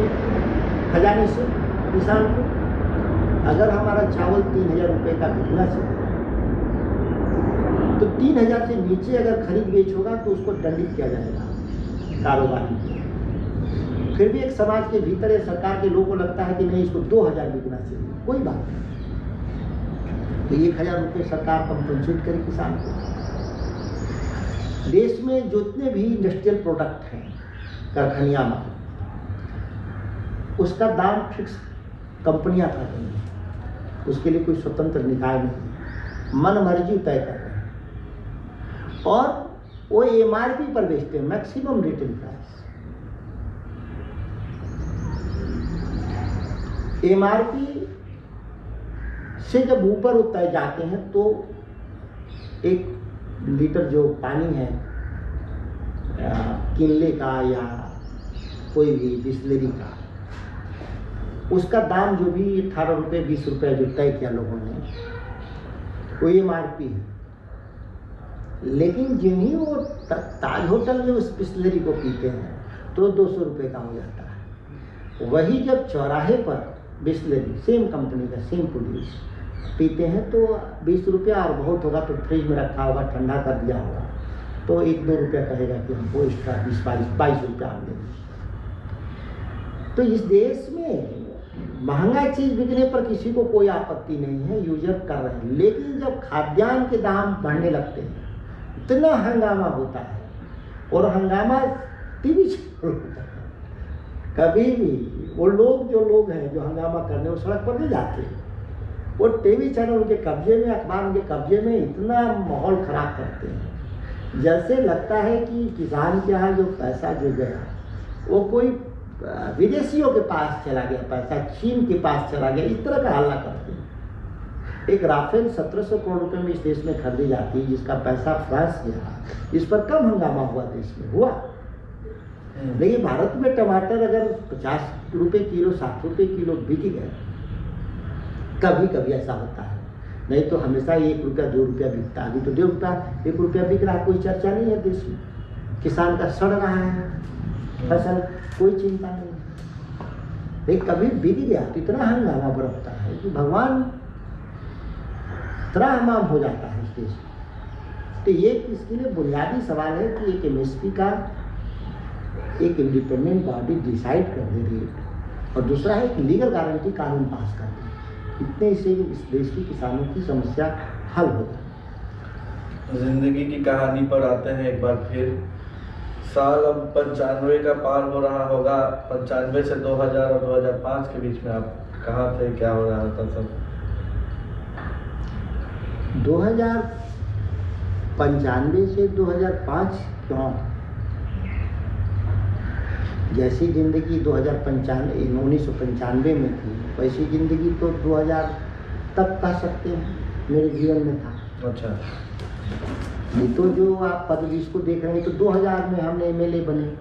खजाने से किसान को। अगर हमारा चावल 3,000 रुपये का बिकना चाहिए, तो 3,000 से नीचे अगर खरीद बेच होगा तो उसको दंडित किया जाएगा कारोबारी। फिर भी एक समाज के भीतर सरकार के लोगों को लगता है कि नहीं इसको 2,000 बिकना चाहिए, कोई बात नहीं, तो 1,000 रुपये सरकार कंपनसेट करे किसान को। देश में जितने भी इंडस्ट्रियल प्रोडक्ट हैं, कारखानियां माल, उसका दाम फिक्स कंपनियां कर रही हैं। उसके लिए कोई स्वतंत्र निकाय नहीं, मन मर्जी तय कर रहे हैं और वो MRP पर बेचते हैं, मैक्सिमम रिटेल प्राइस। MRP से जब ऊपर उतर जाते हैं तो 1 लीटर जो पानी है किनले का या कोई भी बिस्लरी का, उसका दाम जो भी 18 रुपये 20 रुपये जो तय किया लोगों ने, वो MRP है। लेकिन जिन्हीं वो ताज होटल में उस बिस्लरी को पीते हैं तो 200 रुपये का हो जाता है। वही जब चौराहे पर बिस्लरी सेम कंपनी का सेम प्रोड्यूस पीते हैं तो 20 रुपया, और बहुत होगा तो फ्रिज में रखा होगा, ठंडा कर दिया होगा, तो 1-2 रुपया कहेगा कि हमको एक्स्ट्रा 22 रुपया हम देंगे। तो इस देश में महंगा चीज़ बिकने पर किसी को कोई आपत्ति नहीं है, यूजर कर रहे हैं। लेकिन जब खाद्यान्न के दाम बढ़ने लगते हैं, इतना हंगामा होता है, और हंगामा टीवी होता है। कभी भी वो लोग हैं जो हंगामा करने वो सड़क पर नहीं जाते, वो टीवी चैनल उनके कब्जे में, अखबार उनके कब्जे में, इतना माहौल खराब करते हैं जैसे लगता है कि किसान के यहाँ जो पैसा जो गया वो कोई विदेशियों के पास चला गया, पैसा चीन के पास चला गया, इस तरह का हल्ला करते हैं। एक राफेल 1700 करोड़ रुपए में इस देश में खरीदी जाती है, जिसका पैसा फ्रांस गया, इस पर कम हंगामा हुआ देश में हुआ। लेकिन भारत में टमाटर अगर 50 रुपये किलो 60 रुपये किलो बिक गए, कभी कभी ऐसा होता है, नहीं तो हमेशा 1 रुपया 2 रुपया बिकता है। अभी तो 1.5 रुपया 1 रुपया बिक रहा है, कोई चर्चा नहीं है देश में, किसान का सड़ रहा है। फसल कोई चिंता नहीं। लेकिन कभी बिक गया तो इतना हंगामा बरपता है कि भगवान त्राहिमाम हो जाता है इस देश में। तो ये इसके लिए बुनियादी सवाल है कि एक एमएसपी का एक इंडिपेंडेंट बॉडी डिसाइड कर दे रेट, और दूसरा है कि लीगल गारंटी कानून पास कर दे। इतने से इस देश की किसानों की समस्या हल हो जाए। जिंदगी की कहानी पर आते हैं एक बार फिर। साल अब 95 का पार हो रहा होगा। 95 से 2000 और 2005 के बीच में आप कहाँ थे, क्या हो रहा था सब? 2095 से 2005 क्यों? जैसी जिंदगी 1995 में थी वैसी जिंदगी तो 2000 तक कह सकते हैं मेरे जीवन में था। अच्छा। ये तो जो आप पद जिसको देख रहे हैं तो 2000 में हमने एमएलए बने,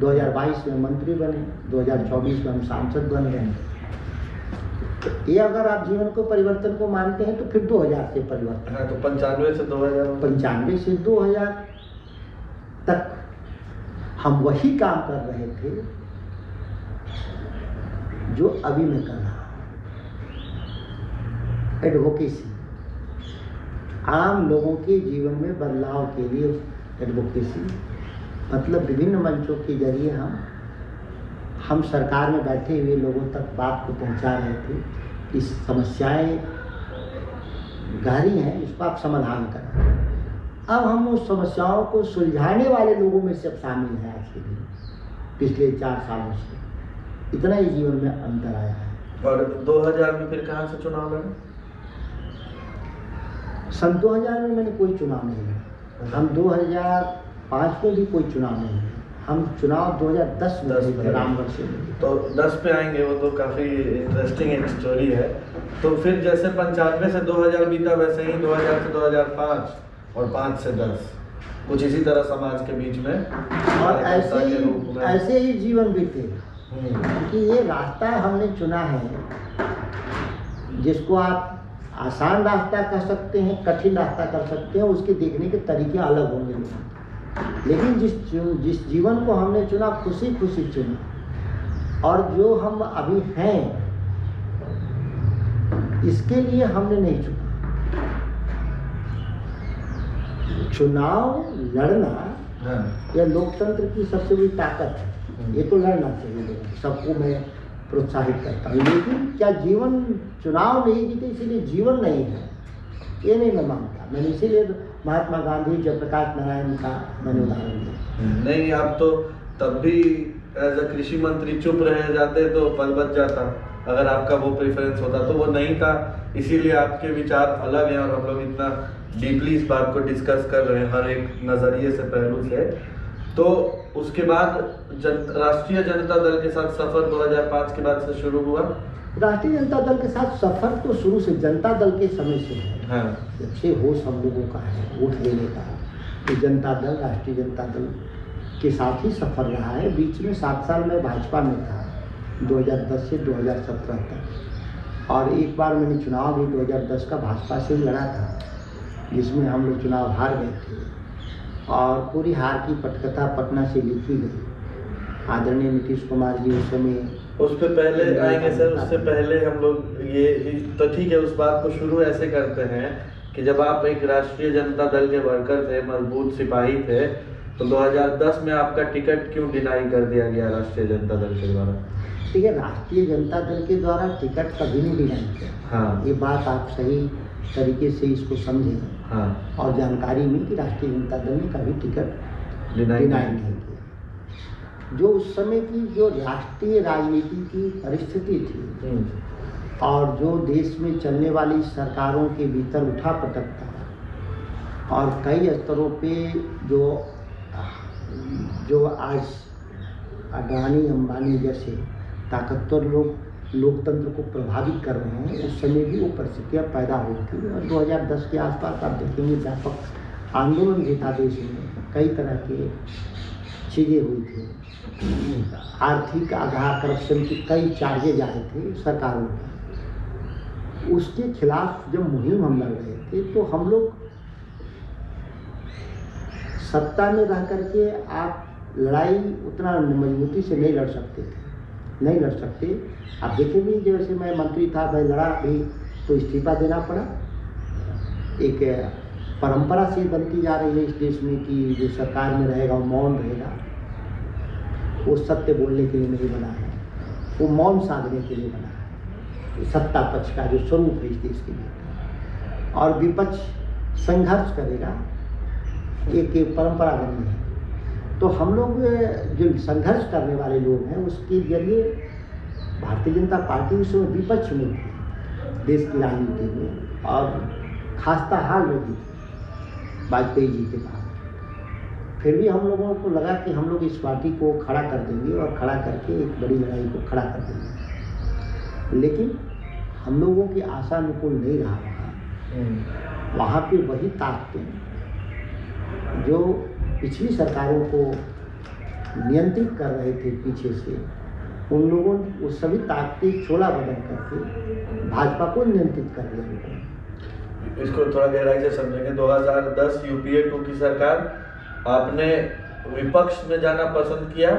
2022 में मंत्री बने, 2024 में हम सांसद बन गए। तो ये अगर आप जीवन को परिवर्तन को मानते हैं तो फिर 2000 से परिवर्तन। हाँ, तो 95 से 2000 95 से 2000 तक हम वही काम कर रहे थे जो अभी मैं कर रहा हूँ। एडवोकेसी, आम लोगों के जीवन में बदलाव के लिए एडवोकेसी, मतलब विभिन्न मंचों के जरिए हम सरकार में बैठे हुए लोगों तक बात को पहुंचा रहे थे कि समस्याएं गहरी हैं, इसको आप समाधान करें। अब हम उस समस्याओं को सुलझाने वाले लोगों में से अब शामिल हैं। आज के दिन पिछले 4 सालों से इतना ही जीवन में अंतर आया है। और 2000 में फिर कहाँ से चुनाव लड़े? सन 2000 में मैंने कोई चुनाव नहीं लड़ा। हम 2005 में भी कोई चुनाव नहीं लड़ा। हम चुनाव 2010 में लड़े रामगढ़ से। तो 10 पे आएंगे, वो तो काफ़ी इंटरेस्टिंग एक स्टोरी है। तो फिर जैसे 95 से 2000 बीता वैसे ही 2000 से 2005 और 5 से 10 कुछ इसी तरह समाज के बीच में और ऐसे ही जीवन बीते। क्योंकि ये रास्ता हमने चुना है जिसको आप आसान रास्ता कर सकते हैं, कठिन रास्ता कर सकते हैं, उसके देखने के तरीके अलग होंगे। लेकिन जिस जीवन को हमने चुना खुशी खुशी चुना, और जो हम अभी हैं इसके लिए हमने नहीं चुना। चुनाव लड़ना यह लोकतंत्र की सबसे बड़ी ताकत है। ये तो लड़ना चाहिए लोगों को, सबको मैं प्रोत्साहित करता हूँ। लेकिन क्या जीवन चुनाव नहीं जीते इसीलिए जीवन नहीं है, ये नहीं मैं मानता। मैंने इसीलिए महात्मा गांधी, जयप्रकाश नारायण का मैंने उदाहरण दिया। नहीं, आप तो तब भी एज अ कृषि मंत्री चुप रह जाते तो पद बच जाता। अगर आपका वो प्रेफरेंस होता तो वो नहीं था, इसीलिए आपके विचार अलग हैं और हम लोग इतना डीपली इस बात को डिस्कस कर रहे हैं हर एक नज़रिए से, पहलू से। तो उसके बाद राष्ट्रीय जनता दल के साथ सफ़र 2005 के बाद से शुरू हुआ। राष्ट्रीय जनता दल के साथ सफ़र तो शुरू से जनता दल के समय से है। हाँ। जब से होश हम लोगों का है वोट देने का, तो जनता दल, राष्ट्रीय जनता दल के साथ ही सफ़र रहा है। बीच में 7 साल में भाजपा में था, 2010 से 2017 तक। और एक बार मैंने चुनाव भी 2010 का भाजपा से लड़ा था, जिसमें हम लोग चुनाव हार गए थे। और पूरी हार की पटकथा पटना से लिखी गई। आदरणीय नीतीश कुमार जी उस समय, उस पे पहले आएंगे सर, उससे पहले हम लोग ये तो ठीक है, उस बात को शुरू ऐसे करते हैं कि जब आप एक राष्ट्रीय जनता दल के वर्कर थे, मजबूत सिपाही थे, तो 2010 में आपका टिकट क्यों डिनाई कर दिया गया राष्ट्रीय जनता दल के द्वारा? ठीक है, राष्ट्रीय जनता दल के द्वारा टिकट कभी नहीं डिनाई किया। हाँ, ये बात आप सही तरीके से इसको समझें। हाँ, और जानकारी में कि राष्ट्रीय जनता दल ने कभी टिकट डिनाई नहीं किया। जो उस समय की जो राष्ट्रीय राजनीति की परिस्थिति थी और जो देश में चलने वाली सरकारों के भीतर उठा पटक था, और कई स्तरों पे जो आज अडानी अंबानी जैसे ताकतवर लोग लोकतंत्र को प्रभावित कर रहे हैं, उस समय भी वो परिस्थितियाँ पैदा हुई थी। और 2010 के आसपास आप देखेंगे व्यापक आंदोलन भी था देश में, कई तरह के चीज़ें हुई थी। आर्थिक आधार करप्शन के कई चार्जेज आए थे सरकारों पर। उसके खिलाफ जब मुहिम हम लड़ रहे थे तो हम लोग सत्ता में रह करके आप लड़ाई उतना मजबूती से नहीं लड़ सकते थे, नहीं लड़ सकते। आप देखेंगे जैसे मैं मंत्री था, मैं लड़ा भी तो इस्तीफा देना पड़ा। एक परंपरा सी बनती जा रही है इस देश में कि जो सरकार में रहेगा वो मौन रहेगा, वो सत्य बोलने के लिए नहीं बना है, वो मौन साधने के लिए बना है। सत्ता पक्ष का जो स्वरूप है इस देश के लिए, और विपक्ष संघर्ष करेगा, एक परंपरा बनी है। तो हम लोग जो संघर्ष करने वाले लोग हैं उसके जरिए भारतीय जनता पार्टी उस समय विपक्ष में थी देश की राजनीति में, और खास्ता हाल में भी वाजपेयी जी के बाद। फिर भी हम लोगों को लगा कि हम लोग इस पार्टी को खड़ा कर देंगे और खड़ा करके एक बड़ी लड़ाई को खड़ा कर देंगे, लेकिन हम लोगों की आशानुकूल नहीं रहा। वहाँ पे वही ताकतें जो पिछली सरकारों को नियंत्रित कर रहे थे पीछे से, उन लोगों वो सभी ताकतें छोला बदल करके भाजपा को नियंत्रित कर दिया। इसको थोड़ा गहराई से समझेंगे। 2010 यूपीए 2 की सरकार, आपने विपक्ष में जाना पसंद किया,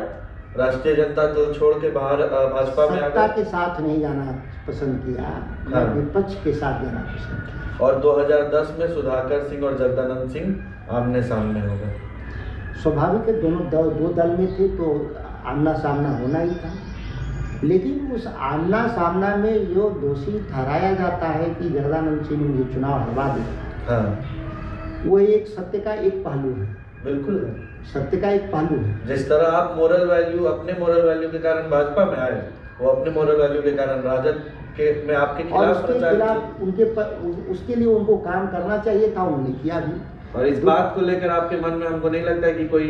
राष्ट्रीय जनता दल छोड़ के बाहर भाजपा में आ सत्ता गए। के साथ नहीं जाना पसंद किया, हाँ। विपक्ष के साथ जाना पसंद किया। और 2010 में सुधाकर सिंह और जगदानंद सिंह आमने सामने हो गए। स्वाभाविक है, दोनों दो दल में थे तो आमना सामना होना ही था। लेकिन उस आमना सामना में जो दोषी ठहराया जाता है कि जगदानंद सिंह ने मुझे चुनाव हरवा दिया, हाँ, वो एक सत्य का एक पहलू है। बिल्कुल है, सत्य का एक पहलू है। जिस तरह आप मोरल वैल्यू, अपने मोरल वैल्यू के कारण भाजपा में आए, वो अपने मोरल वैल्यू के कारण राजद के में आपके और खिलाफ उसके प्रचार खिलाफ उसके लिए उनको काम करना चाहिए था, उन्होंने किया भी। और इस बात को लेकर आपके मन में हमको नहीं लगता है कि कोई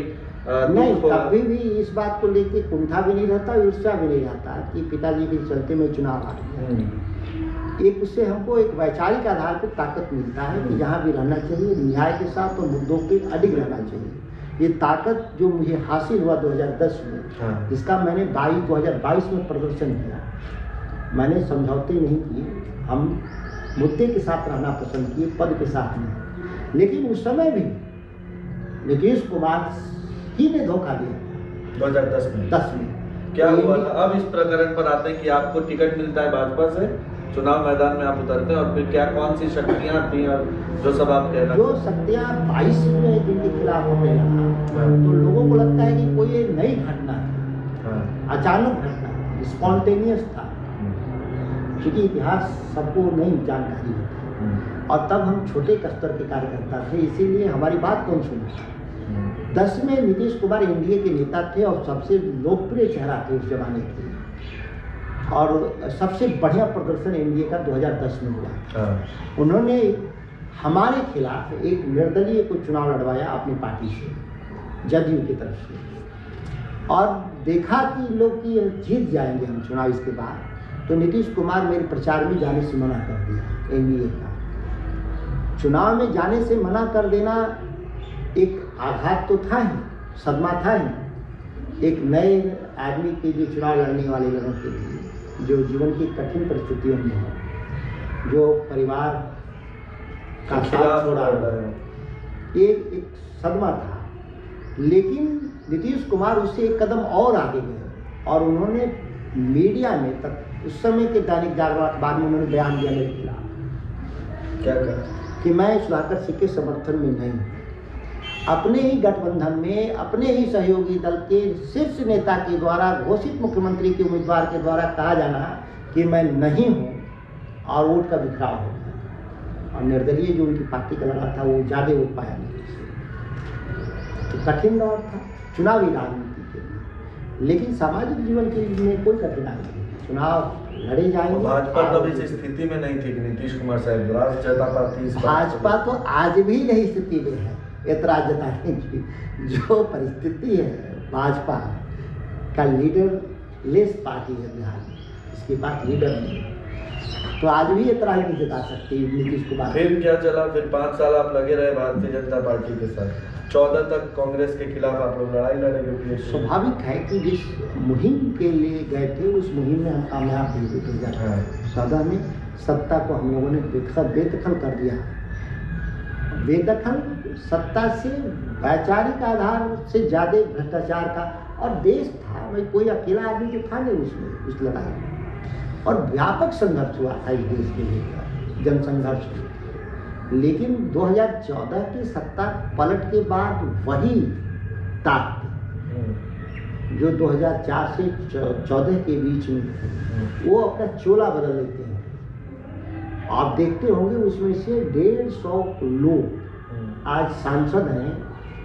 नहीं, कभी भी इस बात को लेके कुंठा भी नहीं रहता, ईर्ष्या भी नहीं रहता कि पिताजी के चलते में चुनाव आ गया। एक उससे हमको एक वैचारिक आधार पर ताकत मिलता है कि जहाँ भी रहना चाहिए न्याय के साथ और मुद्दों पे अडिग रहना चाहिए। ये ताकत जो मुझे हासिल हुआ 2010 में, हाँ। जिसका मैंने 2022 में प्रदर्शन किया, मैंने समझौते नहीं किए, हम मुद्दे के साथ रहना पसंद किए, पद के साथ नहीं। लेकिन उस समय भी नीतीश कुमार ही ने धोखा दिया 2010 में। 10 में क्या हुआ था? अब इस प्रकरण पर आते हैं कि आपको टिकट मिलता है भाजपा से, चुनाव मैदान में आप उतरते हैं, और फिर क्या कौन सी शक्तियां थी और जो सब आप कह रहे जो शक्तियाँ 22 में जिनके खिलाफ होने लगा, तो लोगों को लगता है कि कोई नई घटना है, हाँ। अचानक घटना, स्पॉन्टेनियस था, क्योंकि इतिहास सबको नहीं जानकारी होती। और तब हम छोटे स्तर के कार्यकर्ता थे, इसीलिए हमारी बात कौन सुनता। 10 में नीतीश कुमार एनडीए के नेता थे और सबसे लोकप्रिय चेहरा थे उस जमाने के, और सबसे बढ़िया प्रदर्शन एनडीए का 2010 में हुआ। हाँ। उन्होंने हमारे खिलाफ एक निर्दलीय को चुनाव लड़वाया अपनी पार्टी से, जदयू की तरफ से, और देखा कि लोग की जीत जाएंगे हम चुनाव इसके बाद, तो नीतीश कुमार मेरे प्रचार में जाने से मना कर दिया। एनडीए का चुनाव में जाने से मना कर देना एक आघात तो था ही, सदमा था ही एक नए आदमी के जो चुनाव लड़ने वाले लोगों के लिए, जो जीवन की कठिन परिस्थितियों में हो, जो परिवार का साथ छोड़ा, एक सदमा था। लेकिन नीतीश कुमार उससे एक कदम और आगे गए और उन्होंने मीडिया में तक, उस समय के दैनिक जागरण अखबार में उन्होंने बयान दिया मेरे खिलाफ, क्या कहा कि मैं सुधाकर सिंह के समर्थन में नहीं हूँ। अपने ही गठबंधन में अपने ही सहयोगी दल के शीर्ष नेता के द्वारा, घोषित मुख्यमंत्री के उम्मीदवार के द्वारा कहा जाना कि मैं नहीं हूँ, और वोट का बिखराव हो गया, और निर्दलीय जो उनकी पार्टी का लड़ा था वो ज़्यादा वोट पाया नहीं। तो कठिन दौर था चुनावी राजनीति के लिए, लेकिन सामाजिक जीवन के में कोई कठिनाई नहीं, चुनाव लड़े जाएंगे। भाजपा कभी इस स्थिति में नहीं थी कि नीतीश कुमार साहब राज जता पाती। भाजपा तो आज भी नहीं स्थिति में है ऐतराज जताने की। जो परिस्थिति है, भाजपा का लीडर लेस पार्टी है बिहार में, इसके पास लीडर नहीं है, तो आज भी ऐतराज नहीं जता सकती नीतीश कुमार। फिर क्या चला? फिर 5 साल आप लगे रहे भारतीय जनता पार्टी के साथ, 14 तक कांग्रेस के खिलाफ आप लोग लड़ाई लड़े। स्वाभाविक है कि जिस मुहिम के लिए गए थे उस मुहिम में हम कामयाब नहीं हुए। 2014 में सत्ता को हम लोगों ने बेदखल कर दिया। बेदखल सत्ता से वैचारिक आधार से ज़्यादा भ्रष्टाचार का, और देश था भाई, कोई अकेला आदमी तो था नहीं उसमें, उस लड़ाई में, और व्यापक संघर्ष हुआ था इस देश के लिए, जनसंघर्ष हुआ। लेकिन 2014 की सत्ता पलट के बाद वही ताकत जो 2004 से 14 के बीच में वो अपना चोला बदल लेते हैं। आप देखते होंगे उसमें से 150 लोग आज सांसद हैं,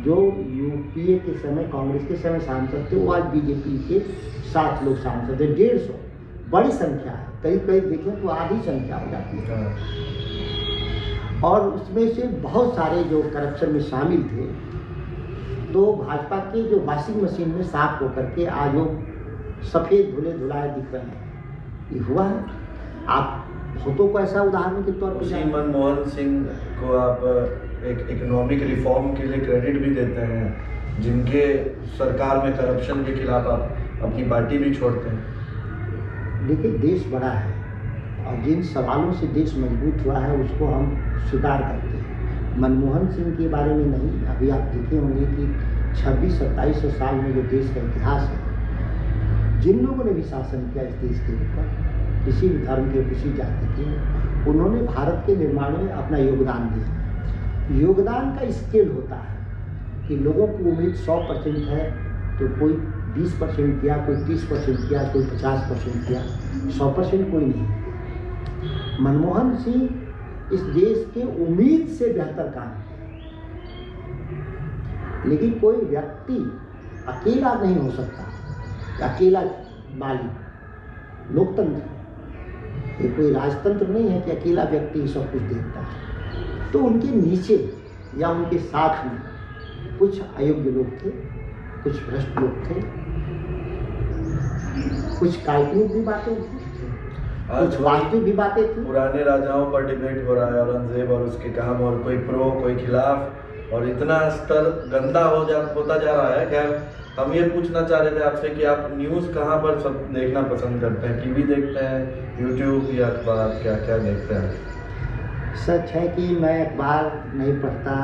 जो यूपीए के समय, कांग्रेस के समय सांसद थे, वो आज बीजेपी के 7 लोग सांसद हैं। 150 बड़ी संख्या है, करीब करीब देखें तो आधी संख्या हो जाती है। और उसमें से बहुत सारे जो करप्शन में शामिल थे, तो भाजपा के जो वॉशिंग मशीन में साफ होकर के आज वो सफ़ेद धुले धुलाए दिख रहे हैं। ये हुआ है। आप बहुतों को ऐसा उदाहरण के तौर पर मनमोहन सिंह को आप एक इकोनॉमिक रिफॉर्म के लिए क्रेडिट भी देते हैं, जिनके सरकार में करप्शन के खिलाफ आप अपनी पार्टी भी छोड़ते हैं। देखिए, देश बड़ा है और जिन सवालों से देश मजबूत हुआ है उसको हम स्वीकार करते हैं। मनमोहन सिंह के बारे में नहीं, अभी आप देखे होंगे कि 2600-2700 साल में जो देश का इतिहास है, जिन लोगों ने भी शासन किया इस देश के ऊपर, किसी भी धर्म के, किसी जाति के, उन्होंने भारत के निर्माण में अपना योगदान दिया। योगदान का स्केल होता है कि लोगों की उम्मीद 100% है तो कोई 20% किया, कोई 30% किया, कोई 50% किया, 100% कोई नहीं। मनमोहन सिंह इस देश के उम्मीद से बेहतर काम किया, लेकिन कोई व्यक्ति अकेला नहीं हो सकता, अकेला मालिक। लोकतंत्र ये कोई राजतंत्र नहीं है कि अकेला व्यक्ति सब कुछ देखता है। तो उनके नीचे या उनके साथ में कुछ अयोग्य लोग थे, कुछ भ्रष्ट लोग थे, कुछ काल्पनिक भी बातें थी, कुछ वास्तविक भी बातें थी। पुराने राजाओं पर डिबेट हो रहा है, औरंगजेब और उसके काम, और कोई प्रो कोई खिलाफ, और इतना स्तर गंदा होता जा रहा है। खैर, हम ये पूछना चाह रहे थे आपसे कि आप न्यूज़ कहाँ पर सब देखना पसंद करते हैं? टीवी देखते हैं, यूट्यूब या अखबार, क्या क्या देखते हैं? सच है कि मैं अखबार नहीं पढ़ता,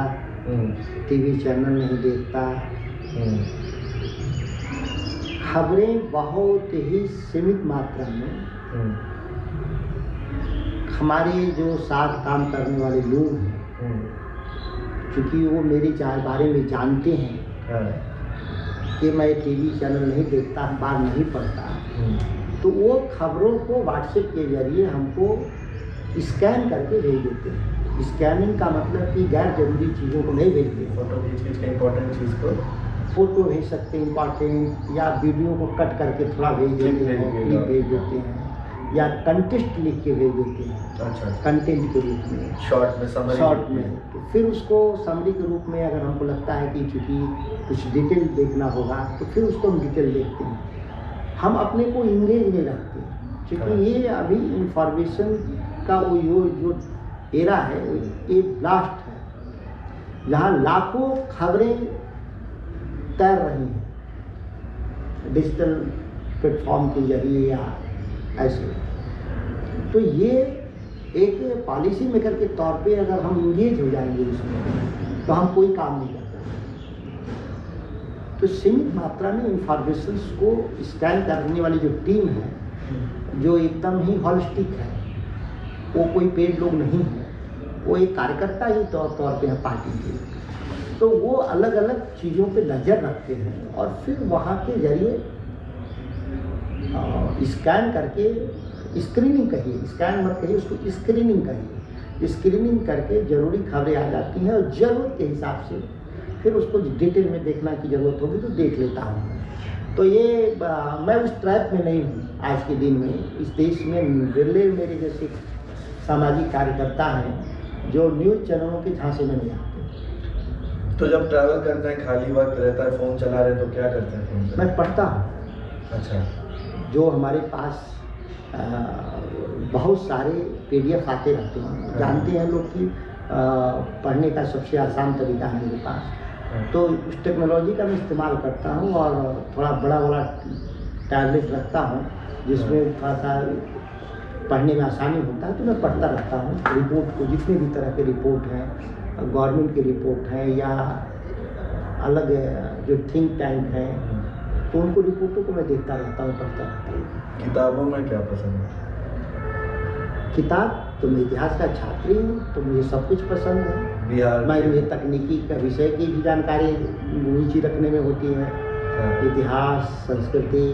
टीवी चैनल नहीं देखता, खबरें बहुत ही सीमित मात्रा में। हमारे जो साथ काम करने वाले लोग हैं, क्योंकि वो मेरे बारे में जानते हैं कि मैं टीवी चैनल नहीं देखता, अखबार नहीं पढ़ता, तो वो खबरों को व्हाट्सएप के जरिए हमको स्कैन करके भेज देते हैं। स्कैनिंग का मतलब कि गैर जरूरी चीज़ों को नहीं भेजते हैं। फोटो खींच के इम्पोर्टेंट चीज़ को फोटो भेज सकते हैं इम्पॉर्टेंट, या वीडियो को कट करके थोड़ा भेज देते हैं, क्लिप भेज देते हैं, या कंटेस्ट लिख के भेज देते हैं। अच्छा, कंटेंट के रूप में, शॉर्ट में, समरी शॉर्ट में। तो फिर उसको समरी के रूप में अगर हमको लगता है कि चूँकि कुछ डिटेल देखना होगा तो फिर उसको हम डिटेल देखते हैं। हम अपने को इंगेज नहीं रखते, क्योंकि ये अभी इंफॉर्मेशन का वो जो एरा है, ये ब्लास्ट है, जहाँ लाखों खबरें तैर रही हैं डिजिटल प्लेटफॉर्म के जरिए या ऐसे। तो ये एक पॉलिसी मेकर के तौर पे अगर हम इंगेज हो जाएंगे उसमें, तो हम कोई काम नहीं करते। तो सीमित मात्रा में इंफॉर्मेशन को स्कैन करने वाली जो टीम है, जो एकदम ही हॉलिस्टिक है, वो कोई पेड लोग नहीं है, वो एक कार्यकर्ता ही तौर पे है पार्टी के, तो वो अलग अलग चीज़ों पे नज़र रखते हैं और फिर वहाँ के जरिए स्कैन करके, स्क्रीनिंग कहिए, स्कैन मत कहिए उसको, स्क्रीनिंग कहिए, स्क्रीनिंग करके ज़रूरी खबरें आ जाती हैं और ज़रूरत के हिसाब से फिर उसको डिटेल में देखना की ज़रूरत होगी तो देख लेता हूँ। तो ये मैं उस ट्रैप में नहीं हूँ आज के दिन में। इस देश में बिरले मेरे जैसे सामाजिक कार्यकर्ता हैं जो न्यूज़ चैनलों के झांसे में नहीं आते। तो जब ट्रैवल करते हैं, खाली वक्त रहता है, फ़ोन चला रहे तो क्या करते हैं फ़ोन पे? मैं पढ़ता हूँ। अच्छा। जो हमारे पास बहुत सारे PDF आते रहते हैं, जानते हैं लोग कि पढ़ने का सबसे आसान तरीका है मेरे पास, तो उस टेक्नोलॉजी का मैं इस्तेमाल करता हूँ और थोड़ा बड़ा वाला टैबलेट रखता हूँ जिसमें थोड़ा सा पढ़ने में आसानी होता है, तो मैं पढ़ता रहता हूँ रिपोर्ट को, जितने भी तरह के रिपोर्ट हैं गवर्नमेंट की रिपोर्ट है या अलग जो थिंक टैंक है, तो उनको रिपोर्टों को मैं देखता रहता हूँ, पढ़ता रहता हूँ। किताबों में क्या पसंद है? किताब तो मैं इतिहास का छात्र ही हूँ, तो मुझे सब कुछ पसंद है। बिहार मुझे तकनीकी का विषय की भी जानकारी रुचि रखने में होती है, इतिहास, संस्कृति,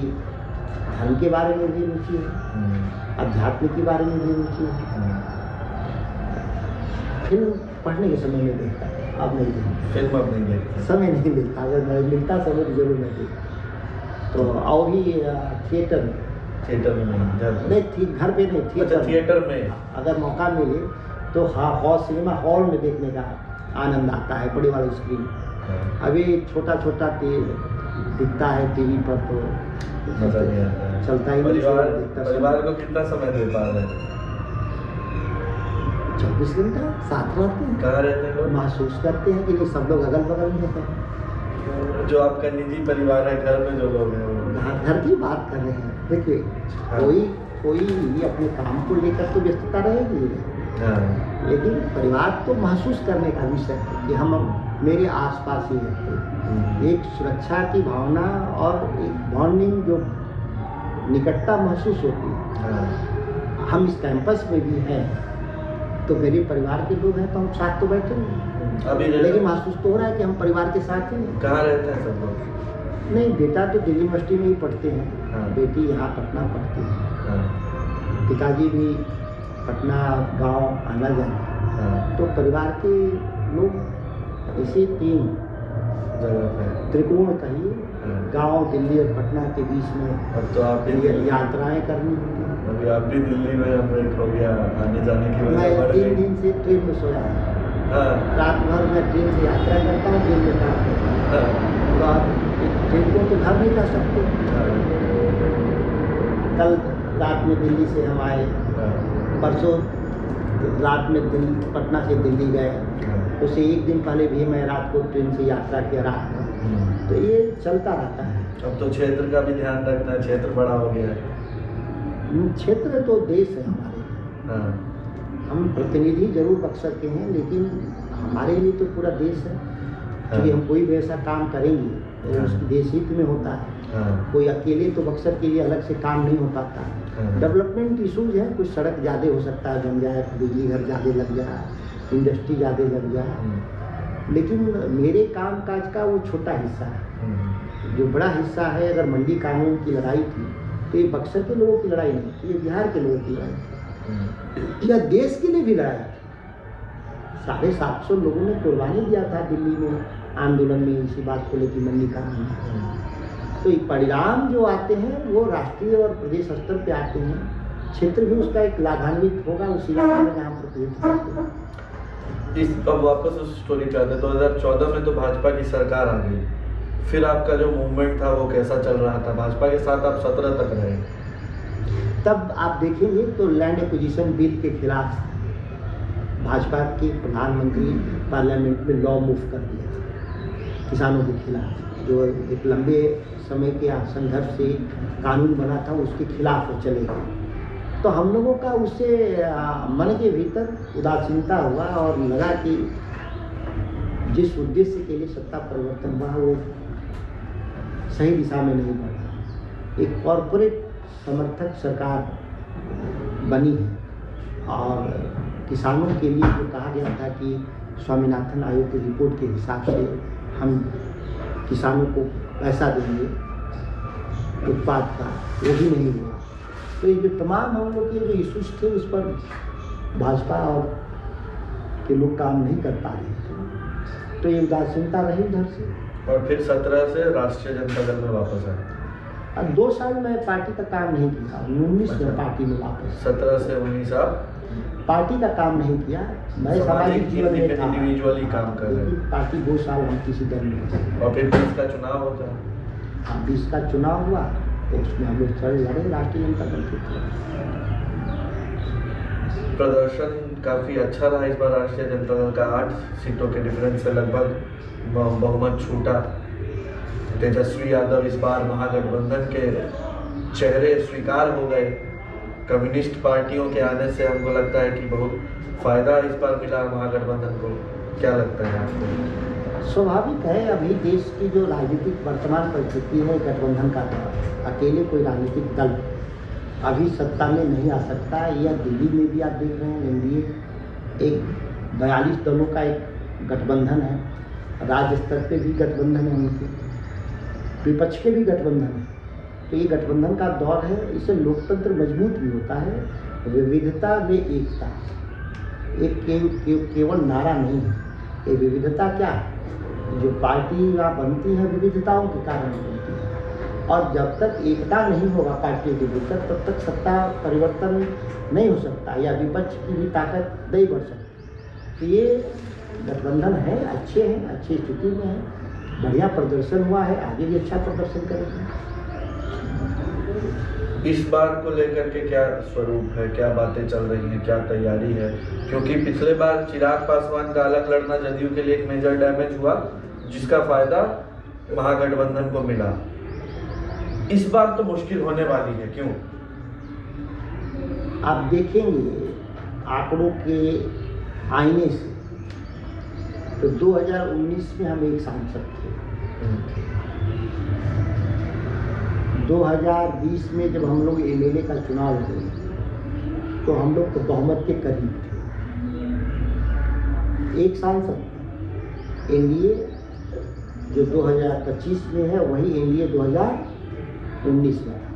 धर्म के बारे में भी रुचि है, अध्यात्म के बारे में भी रुचि है। फिल्म पढ़ने के समय में देखता है, अब नहीं देखता। फिल्म अब नहीं देखते? समय नहीं मिलता, अगर मैं मिलता समय तो जरूर मैं देखता। तो और भी थिएटर में नहीं थी, घर पे नहीं, थिएटर में अगर मौका मिले तो हाँ, सिनेमा हॉल में देखने का आनंद आता है, बड़ी वाली स्क्रीन। अभी छोटा छोटा दिखता है टीवी पर, तो मजा नहीं आता है, चलता ही परिवार को कितना समय दे पा रहे हैं? 24 घंटा साथ रहते हैं। कहाँ रहते हैं लोग? महसूस करते हैं कि नहीं, सब लोग अगल बगल में हैं। जो आपका निजी परिवार है, घर में जो लोग हैं, घर की बात कर रहे हैं। देखिए, कोई ये अपने काम को लेकर तो व्यस्तता रहेगी, लेकिन परिवार तो महसूस करने का विषय है कि हम मेरे आसपास ही रहते, एक सुरक्षा की भावना और एक बॉन्डिंग, जो निकटता महसूस होती है। हम इस कैंपस में भी हैं, तो मेरे परिवार के लोग हैं, तो हम साथ तो बैठे हैं अभी, लेकिन महसूस तो हो रहा है कि हम परिवार के साथ ही हैं। कहाँ रहते हैं सब लोग? नहीं, बेटा तो दिल्ली यूनिवर्सिटी में ही पढ़ते हैं, बेटी यहाँ पटना पढ़ती है, पिताजी भी पटना गांव आना जाना। तो परिवार के लोग इसी 3 त्रिकोण कहिए, गांव, दिल्ली और पटना के बीच में अब तो आप यात्राएं करनी होती हैं। अभी आप भी दिल्ली में ब्रेक हो गया, आने जाने की वजह मैं 3 दिन से ट्रेन में सोया हूँ। रात भर मैं ट्रेन से यात्रा करता हूँ, दिन में काम करता हूँ। तो आप ट्रेन को तो घर नहीं कर सकते। कल रात में दिल्ली से हम आए, परसों रात में पटना से दिल्ली गए, उससे 1 दिन पहले भी मैं रात को ट्रेन से यात्रा किया रात में। तो ये चलता रहता है। अब तो क्षेत्र का भी ध्यान रखना है, क्षेत्र बड़ा हो गया है। क्षेत्र तो देश है हमारे, हम प्रतिनिधि जरूर बक्सर के हैं, लेकिन हमारे लिए तो पूरा देश है। क्योंकि हम कोई भी ऐसा काम करेंगे तो उसकी देश हित में होता है। कोई अकेले तो बक्सर के लिए अलग से काम नहीं हो पाता। डेवलपमेंट इशूज है, कुछ सड़क ज़्यादा हो सकता है बन जाए, बिजली घर ज़्यादा लग जाए, इंडस्ट्री ज़्यादा लग जाए, लेकिन मेरे काम काज का वो छोटा हिस्सा है। जो बड़ा हिस्सा है, अगर मंडी कानून की लड़ाई थी तो ये बक्सर के लोगों की लड़ाई नहीं थी, ये बिहार के लोगों की लड़ाई थी, या देश के लिए भी लड़ाई थी। 750 लोगों ने कुर्बानी दिया था दिल्ली में आंदोलन में, इसी बात को लेकर मंडी कानून। तो ये परिणाम जो आते हैं वो राष्ट्रीय और प्रदेश स्तर पे आते हैं, क्षेत्र भी उसका एक लाभान्वित होगा उसी जहाँ प्रतिनिधित्व करते हैं। अब वापस उस स्टोरी पे आते हैं। 2014 में तो भाजपा की सरकार आ गई, फिर आपका जो मूवमेंट था वो कैसा चल रहा था? भाजपा के साथ आप 17 तक रहे। तब आप देखेंगे तो लैंड एक्विजिशन बिल के खिलाफ भाजपा के प्रधानमंत्री पार्लियामेंट में लॉ मूव कर दिया किसानों के खिलाफ, जो एक लंबे समय के संघर्ष से कानून बना था, उसके खिलाफ वो चले गए। तो हम लोगों का उससे मन के भीतर उदासीनता हुआ और लगा कि जिस उद्देश्य के लिए सत्ता परिवर्तन हुआ वो सही दिशा में नहीं बढ़ा। एक कॉरपोरेट समर्थक सरकार बनी है और किसानों के लिए जो कहा गया था कि स्वामीनाथन आयोग की रिपोर्ट के हिसाब से हम किसानों को पैसा देंगे उत्पाद का, वो भी नहीं हुआ। तो ये जो तमाम हम लोग के जो इशूज थे उस पर भाजपा और के लोग काम नहीं कर पा रहे थे, तो ये उदासीनता रही उधर से। और फिर 17 से राष्ट्रीय जनता दल में वापस आए। अब 2 साल मैं पार्टी का काम नहीं किया, 19 में पार्टी में वापस। 17 से 19 आप पार्टी का काम नहीं किया, मैं सामाजिक जीवन में था, इंडिविजुअली काम कर रहे हैं। पार्टी 2 साल हम किसी दल में। और फिर 20 का चुनाव होता है। हाँ, 20 का चुनाव हुआ तो उसमें हम लोग लड़े राष्ट्रीय जनता दल के। प्रदर्शन काफ़ी अच्छा रहा इस बार राष्ट्रीय जनता दल का। 8 सीटों के डिफरेंस से लगभग बहुमत छूटा। तेजस्वी यादव इस बार महागठबंधन के चेहरे स्वीकार हो गए। कम्युनिस्ट पार्टियों के आने से हमको लगता है कि बहुत फ़ायदा इस बार मिला महागठबंधन को। क्या लगता है आपको? स्वाभाविक है, अभी देश की जो राजनीतिक वर्तमान परिस्थिति है, गठबंधन का दौर, अकेले कोई राजनीतिक दल अभी सत्ता में नहीं आ सकता। या दिल्ली में भी आप देख रहे हैं एनडीए एक 42 दलों का एक गठबंधन है, राज्य स्तर पे भी गठबंधन है, उनके विपक्ष के भी गठबंधन है। तो ये गठबंधन का दौर है, इससे लोकतंत्र मजबूत भी होता है। विविधता में एकता एक केवल नारा नहीं है, ये विविधता क्या है, जो पार्टियाँ बनती हैं विविधताओं के कारण बनती है, और जब तक एकता नहीं होगा पार्टियों के भीतर तब तक सत्ता परिवर्तन नहीं हो सकता या विपक्ष की भी ताकत नहीं बढ़ सकती। तो ये गठबंधन है, अच्छे हैं, अच्छी स्थिति में है, बढ़िया प्रदर्शन हुआ है, आगे भी अच्छा प्रदर्शन करेंगे। इस बार को लेकर के क्या स्वरूप है, क्या बातें चल रही हैं, क्या तैयारी है? क्योंकि पिछले बार चिराग पासवान का अलग लड़ना जदयू के लिए एक मेजर डैमेज हुआ, जिसका फायदा महागठबंधन को मिला। इस बार तो मुश्किल होने वाली है, क्यों? आप देखेंगे आंकड़ों के आईने से तो 2019 में हम एक सांसद थे, 2020 में जब हम लोग एमएलए का चुनाव हुए तो हम लोग तो बहुमत के करीब थे, एक सांसद। एनडीए जो 2025 में है वही एनडीए 2019 में था।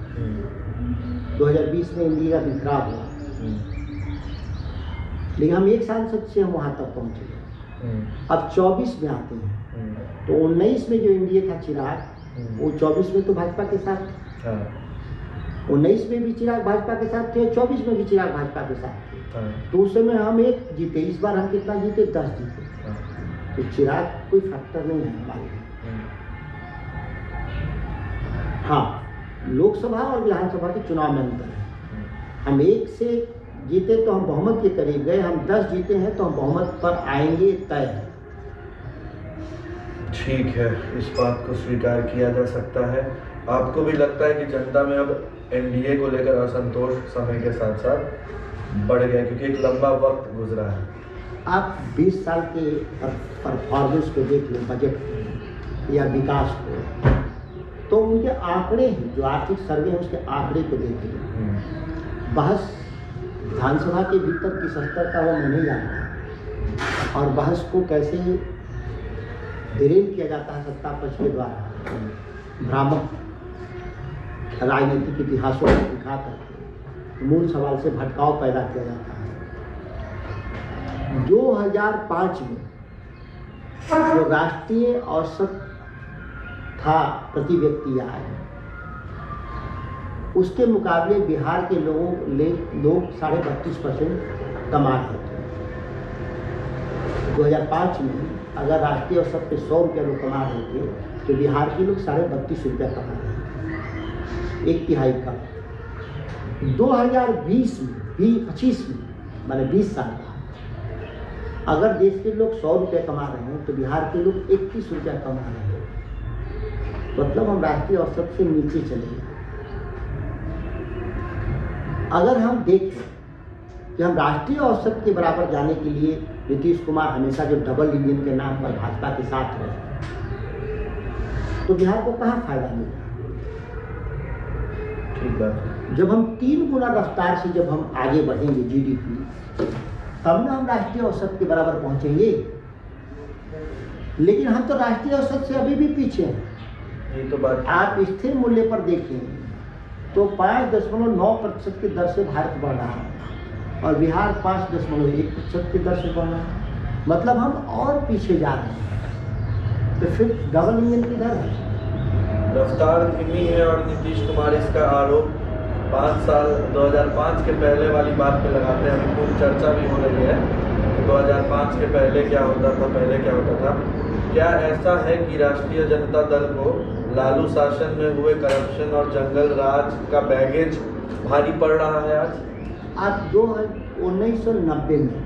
2020 में एनडीए का बिखराव हुआ, लेकिन हम एक सांसद से हम वहाँ तक पहुँचे। अब 24 में आते हैं तो 19 में जो एनडीए था चिराग, वो 24 में तो भाजपा के साथ थे, 19 में भी चिराग भाजपा के साथ थे, 24 में भी चिराग भाजपा के साथ थे। तो उस समय हम एक जीते, इस बार हम कितना जीते? 10 जीते। तो चिराग कोई फैक्टर नहीं है हमारे लिए। हाँ, लोकसभा और विधानसभा के चुनाव में अंतर है। हम एक से जीते तो हम बहुमत के करीब गए, हम 10 जीते हैं तो हम बहुमत पर आएंगे, तय है। ठीक है, इस बात को स्वीकार किया जा सकता है। आपको भी लगता है कि जनता में अब एनडीए को लेकर असंतोष समय के साथ साथ बढ़ गया, क्योंकि एक लंबा वक्त गुजरा है? आप 20 साल के परफॉर्मेंस को देख लो, बजट या विकास को, तो उनके आंकड़े हैं, जो आर्थिक सर्वे है उसके आंकड़े को देख लो। बहस विधानसभा के भीतर किस स्तर का वो मैं नहीं जानता, और बहस को कैसे डिरेल किया जाता है सत्ता पक्ष के द्वारा, भ्रामक राजनीतिक इतिहासों को दिखा करके मूल सवाल से भटकाव पैदा किया जाता है। 2005 में जो राष्ट्रीय औसत था प्रति व्यक्ति आय, उसके मुकाबले बिहार के लोग 32.5% कमा रहे थे। 2005 में अगर राष्ट्रीय औसत पे 100 रुपया लोग कमा रहे थे तो बिहार के लोग 32.5 रुपया कमा रहे थे, एक तिहाई कम। 2020 में 25 में माने 20 साल का, अगर देश के लोग 100 रुपया कमा रहे हैं तो बिहार के लोग 31 रुपया कमा रहे हैं, मतलब हम राष्ट्रीय औसत से नीचे चले गए। अगर हम देखें कि हम राष्ट्रीय औसत के बराबर जाने के लिए नीतीश कुमार हमेशा जो डबल इंजन के नाम पर भाजपा के साथ रहे, तो बिहार को कहाँ फायदा मिला? ठीक बात है। जब हम 3 गुना रफ्तार से जब हम आगे बढ़ेंगे जीडीपी, तब ना हम राष्ट्रीय औसत के बराबर पहुंचेंगे। लेकिन हम तो राष्ट्रीय औसत से अभी भी पीछे हैं। ये तो बात, आप स्थिर मूल्य पर देखें तो 5.9% की दर से भारत बढ़ रहा है और बिहार 5.1% की दर से बढ़ रहा है, मतलब हम और पीछे जा रहे हैं। तो फिर डबल इंजन किधर है? रफ्तार धीमी है। और नीतीश कुमार इसका आरोप 5 साल 2005 के पहले वाली बात पे लगाते हैं। अभी खूब चर्चा भी हो रही है कि 2005 के पहले क्या होता था, पहले क्या होता था। क्या ऐसा है कि राष्ट्रीय जनता दल को लालू शासन में हुए करप्शन और जंगल राज का बैगेज भारी पड़ रहा है आज? आज 1990 में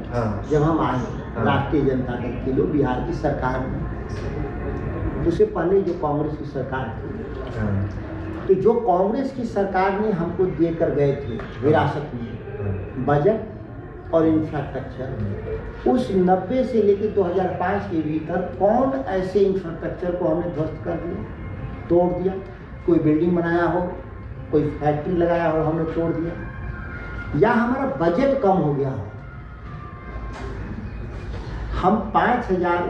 जब हम आए राष्ट्रीय जनता दल के लोग बिहार की सरकार में, उससे पहले जो कांग्रेस की सरकार थी, तो जो कांग्रेस की सरकार ने हमको देकर गए थे विरासत में बजट और इंफ्रास्ट्रक्चर, उस 90 से लेकर 2005 के भीतर कौन ऐसे इंफ्रास्ट्रक्चर को हमने ध्वस्त कर दिया, तोड़ दिया? कोई बिल्डिंग बनाया हो, कोई फैक्ट्री लगाया हो, हमने तोड़ दिया? या हमारा बजट कम हो गया हो? हम 5,000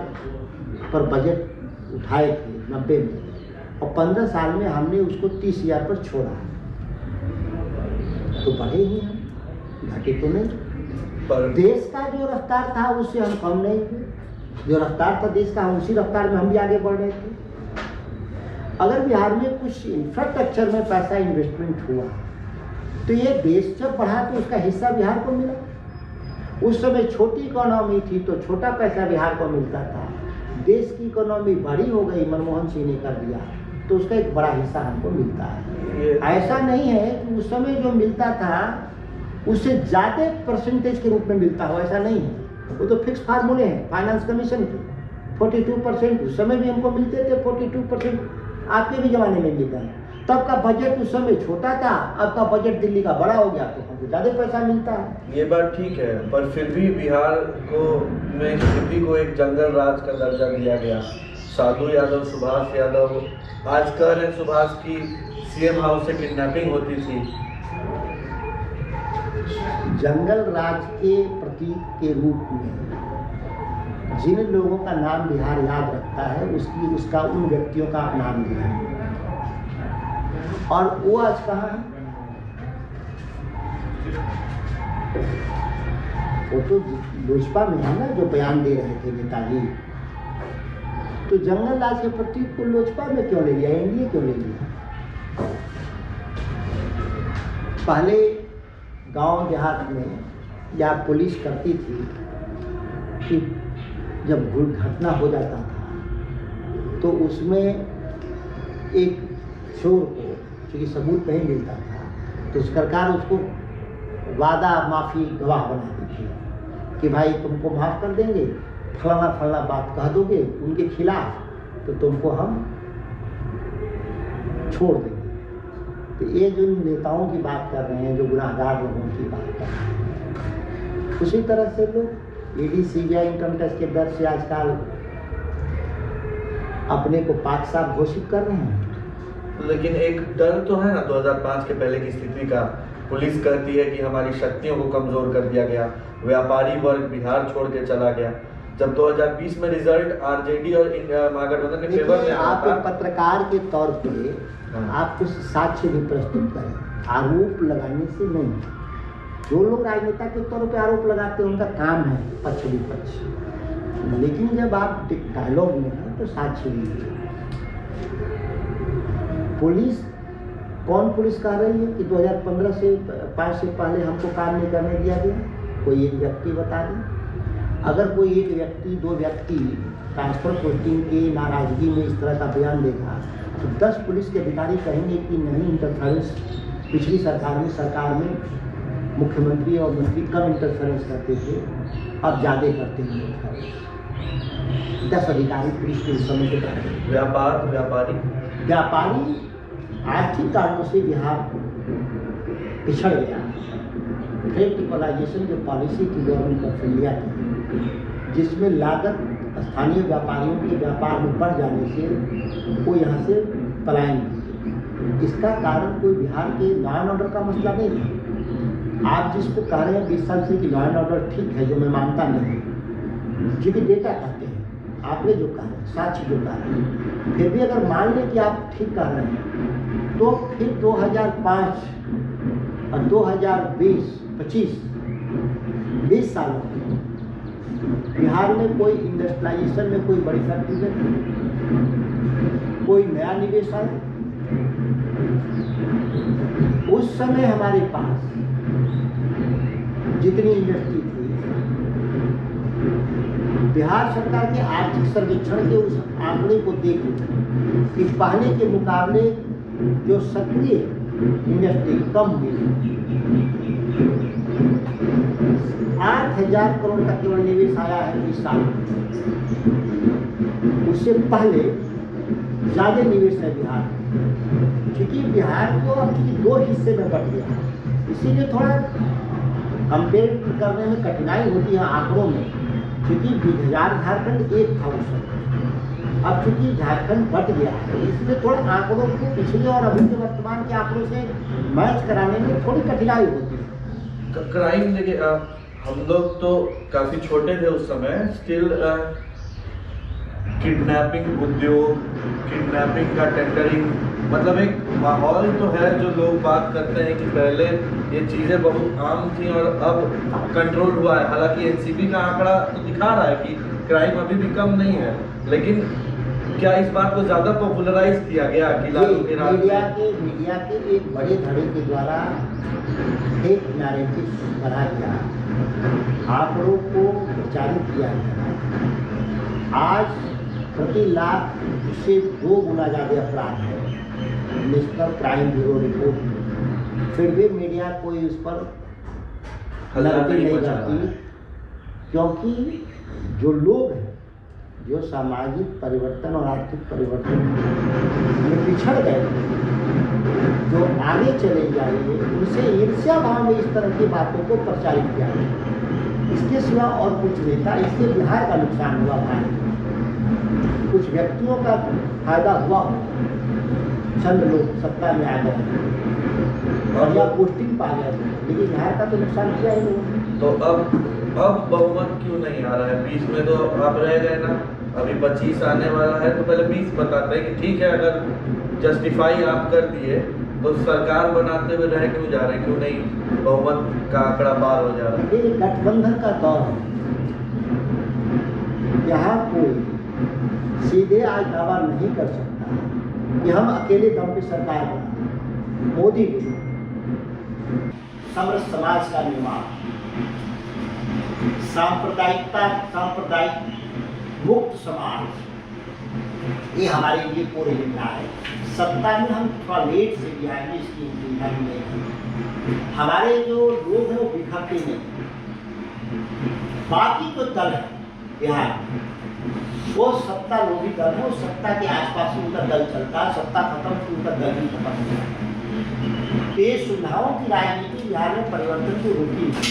पर बजट उठाए थे 90 में, और 15 साल में हमने उसको 30,000 पर छोड़ा, तो बढ़े ही हम, घटे तो नहीं। पर देश का जो रफ्तार था उससे हम कम नहीं हुए, जो रफ्तार था देश का, हम उसी रफ्तार में हम भी आगे बढ़ रहे थे। अगर बिहार में कुछ इंफ्रास्ट्रक्चर में पैसा इन्वेस्टमेंट हुआ तो ये देश जब बढ़ा तो उसका हिस्सा बिहार को मिला। उस समय छोटी इकोनॉमी थी तो छोटा पैसा बिहार को मिलता था। देश की इकोनॉमी बड़ी हो गई, मनमोहन सिंह ने कर दिया, तो उसका एक बड़ा हिस्सा हमको मिलता है। ऐसा नहीं है कि उस समय जो मिलता था उससे ज़्यादा परसेंटेज के रूप में मिलता हो, ऐसा नहीं है। वो तो फिक्स फार्मूले हैं फाइनेंस कमीशन के। 42% उस समय भी हमको मिलते थे, 42% आपके भी ज़माने में मिलता है। तब का बजट उस समय छोटा था, अब का बजट दिल्ली का बड़ा हो गया तो हमको ज़्यादा पैसा मिलता है। ये बात ठीक है, पर फिर भी बिहार को में स्थिति को एक जंगल राज का दर्जा दिया गया। साधु यादव, सुभाष यादव, आज कह रहे सुभाष की सीएम हाउस से किडनैपिंग होती थी। जंगल राज के प्रतीक के रूप में जिन लोगों का नाम बिहार याद रखता है उसका उन व्यक्तियों का आप नाम दिया है, और वो आज कहाँ है? वो तो लोजपा में है ना, जो बयान दे रहे थे नेताजी। तो जंगल राज के प्रतीक को लोजपा में क्यों ले लिया, एनडीए क्यों ले लिया? पहले गांव देहात में या पुलिस करती थी कि जब दुर्घटना हो जाता था तो उसमें एक चोर को क्योंकि सबूत नहीं मिलता था तो सरकार उसको वादा माफ़ी गवाह बनाती थी कि भाई तुमको माफ़ कर देंगे, फलाना फलाना बात कह दोगे उनके खिलाफ तो तुमको हम छोड़ देंगे। तो ये जो नेताओं की बात कर रहे हैं, जो गुनाहगार लोगों की बात कर रहे हैं, उसी तरह से लोग ईडी सीबीआई इनकम टैक्स के डर से आजकल अपने को पाक साफ घोषित कर रहे हैं। लेकिन एक डर तो है ना 2005 के पहले की स्थिति का। पुलिस कहती है कि हमारी शक्तियों को कमजोर कर दिया गया, व्यापारी वर्ग बिहार छोड़ के चला गया। जब 2020 में रिजल्ट आरजेडी और महागठबंधन के फेवर में आप पत्रकार के तौर पे आप कुछ साक्ष्य भी प्रस्तुत करें, आरोप लगाने से नहीं। जो लोग राजनेता के तौर पे आरोप लगाते हैं उनका काम है पक्ष विपक्ष, लेकिन जब आप डायलॉग में हैं तो साक्ष्य लीजिए। पुलिस कौन पुलिस कह रही है कि 2015 से 5 से पहले हमको काम नहीं करने दिया गया? कोई एक व्यक्ति बता दें। अगर कोई एक व्यक्ति 2 व्यक्ति ट्रांसफर पोस्टिंग की नाराजगी में इस तरह का बयान देगा तो 10 पुलिस के अधिकारी कहेंगे कि नहीं इंटरफेरेंस, पिछली सरकार में मुख्यमंत्री और मंत्री कम इंटरफेरेंस करते थे, अब ज़्यादा करते हैं। 10 अधिकारी पुलिस के समय के बारे। व्यापारी आर्थिक कारणों से बिहार पिछड़ गया। ट्रेड इक्वलाइजेशन जो पॉलिसी थी गवर्नमेंट ऑफ इंडिया की, जिसमें लागत स्थानीय व्यापारियों के व्यापार में बढ़ जाने से वो यहाँ से पलायन किए। इसका कारण कोई बिहार के लॉ एंड ऑर्डर का मसला नहीं था। आप जिसको कह रहे हैं 20 साल से कि लॉ एंड ऑर्डर ठीक है, जो मैं मानता नहीं, क्योंकि डेटा कहते हैं, आपने जो कहा है साक्ष्य जो कहा है, फिर भी अगर मान लें कि आप ठीक कह रहे हैं तो फिर 2005 और 2020-25 20 सालों में बिहार में कोई इंडस्ट्रियलाइजेशन में कोई बड़ी फैक्ट्री नहीं, कोई नया निवेश आया। उस समय हमारे पास जितनी इंडस्ट्री थी, बिहार सरकार के आर्थिक सर्वेक्षण के उस आंकड़े को देखें कि पहले के मुकाबले जो सक्रिय इंडस्ट्री कम हुई, 8,000 करोड़ का केवल निवेश आया है 20 साल में। उससे पहले ज़्यादा निवेश है बिहार में, क्योंकि बिहार को अब 2 हिस्से में बट गया है, इसीलिए थोड़ा कंपेयर करने में कठिनाई होती है आंकड़ों में, क्योंकि झारखंड एक था उस समय। अब चूंकि झारखंड बट गया है, इसलिए थोड़ा आंकड़ों को पिछले और अभी के वर्तमान के आंकड़ों से मैच कराने में थोड़ी कठिनाई होती है। क्राइम देखिए, हम लोग तो काफी छोटे थे उस समय, स्टिल किडनैपिंग उद्योग, किडनैपिंग का टेंडरिंग, मतलब एक माहौल तो है जो लोग बात करते हैं कि पहले ये चीज़ें बहुत आम थी और अब कंट्रोल हुआ है। हालांकि एनसीबी का आंकड़ा तो दिखा रहा है कि क्राइम अभी भी कम नहीं है, लेकिन क्या इस बात को ज़्यादा पॉपुलराइज किया गया कि लालू के राज मीडिया के एक बड़े धड़े के द्वारा एक नैरेटिव बढ़ा गया, आंकड़ों को प्रचारित किया गया। आज प्रति लाख से 2 गुना ज़्यादा अपराध है नेशनल क्राइम ब्यूरो रिपोर्ट में, फिर भी मीडिया कोई उस पर नजर नहीं जाती, क्योंकि जो लोग हैं जो सामाजिक परिवर्तन और आर्थिक परिवर्तन में पिछड़ गए, जो आगे चले जाएंगे, उनसे ईर्ष्या भाव में इस तरह की बातों को प्रचारित किया गया। इसके सिवा और कुछ नहीं था। इससे बिहार का नुकसान हुआ भारत में, कुछ व्यक्तियों का फायदा हुआ, चंद लोग सत्ता में आ गए और या पोस्टिंग पा गए, लेकिन बिहार का तो नुकसान किया ही नहीं। तो अब बहुमत क्यों नहीं आ रहा है? 20 में तो आप रह गए ना, अभी 25 आने वाला है, तो पहले 20 बताते हैं कि ठीक है, अगर जस्टिफाई आप कर दिए तो सरकार बनाते हुए रह क्यों जा रहे हैं, क्यों नहीं बहुमत का आंकड़ा पार हो जा रहा है? ये गठबंधन का दौर है। यहाँ कोई सीधे आज दावा नहीं कर सकता कि हम अकेले दम पे सरकार बनाएं। मोदी भी समरस समाज का निर्माण, सांप्रदायिक मुक्त समाज, ये हमारे लिए पूरे योजना है। सत्ता में हम थोड़ा लेट से भी आएंगे, इसकी चिंता नहीं है। हमारे जो लोग हैं वो बिखरते नहीं। बाकी जो दल है बिहार में, वो सत्ता लोभी दल है, वो सत्ता के आसपास ही उनका दल चलता है, सत्ता खत्म तो उनका दल ही खत्म हो जाता है। तेज सुविधाओं की राजनीति बिहार में परिवर्तन को रोकी है।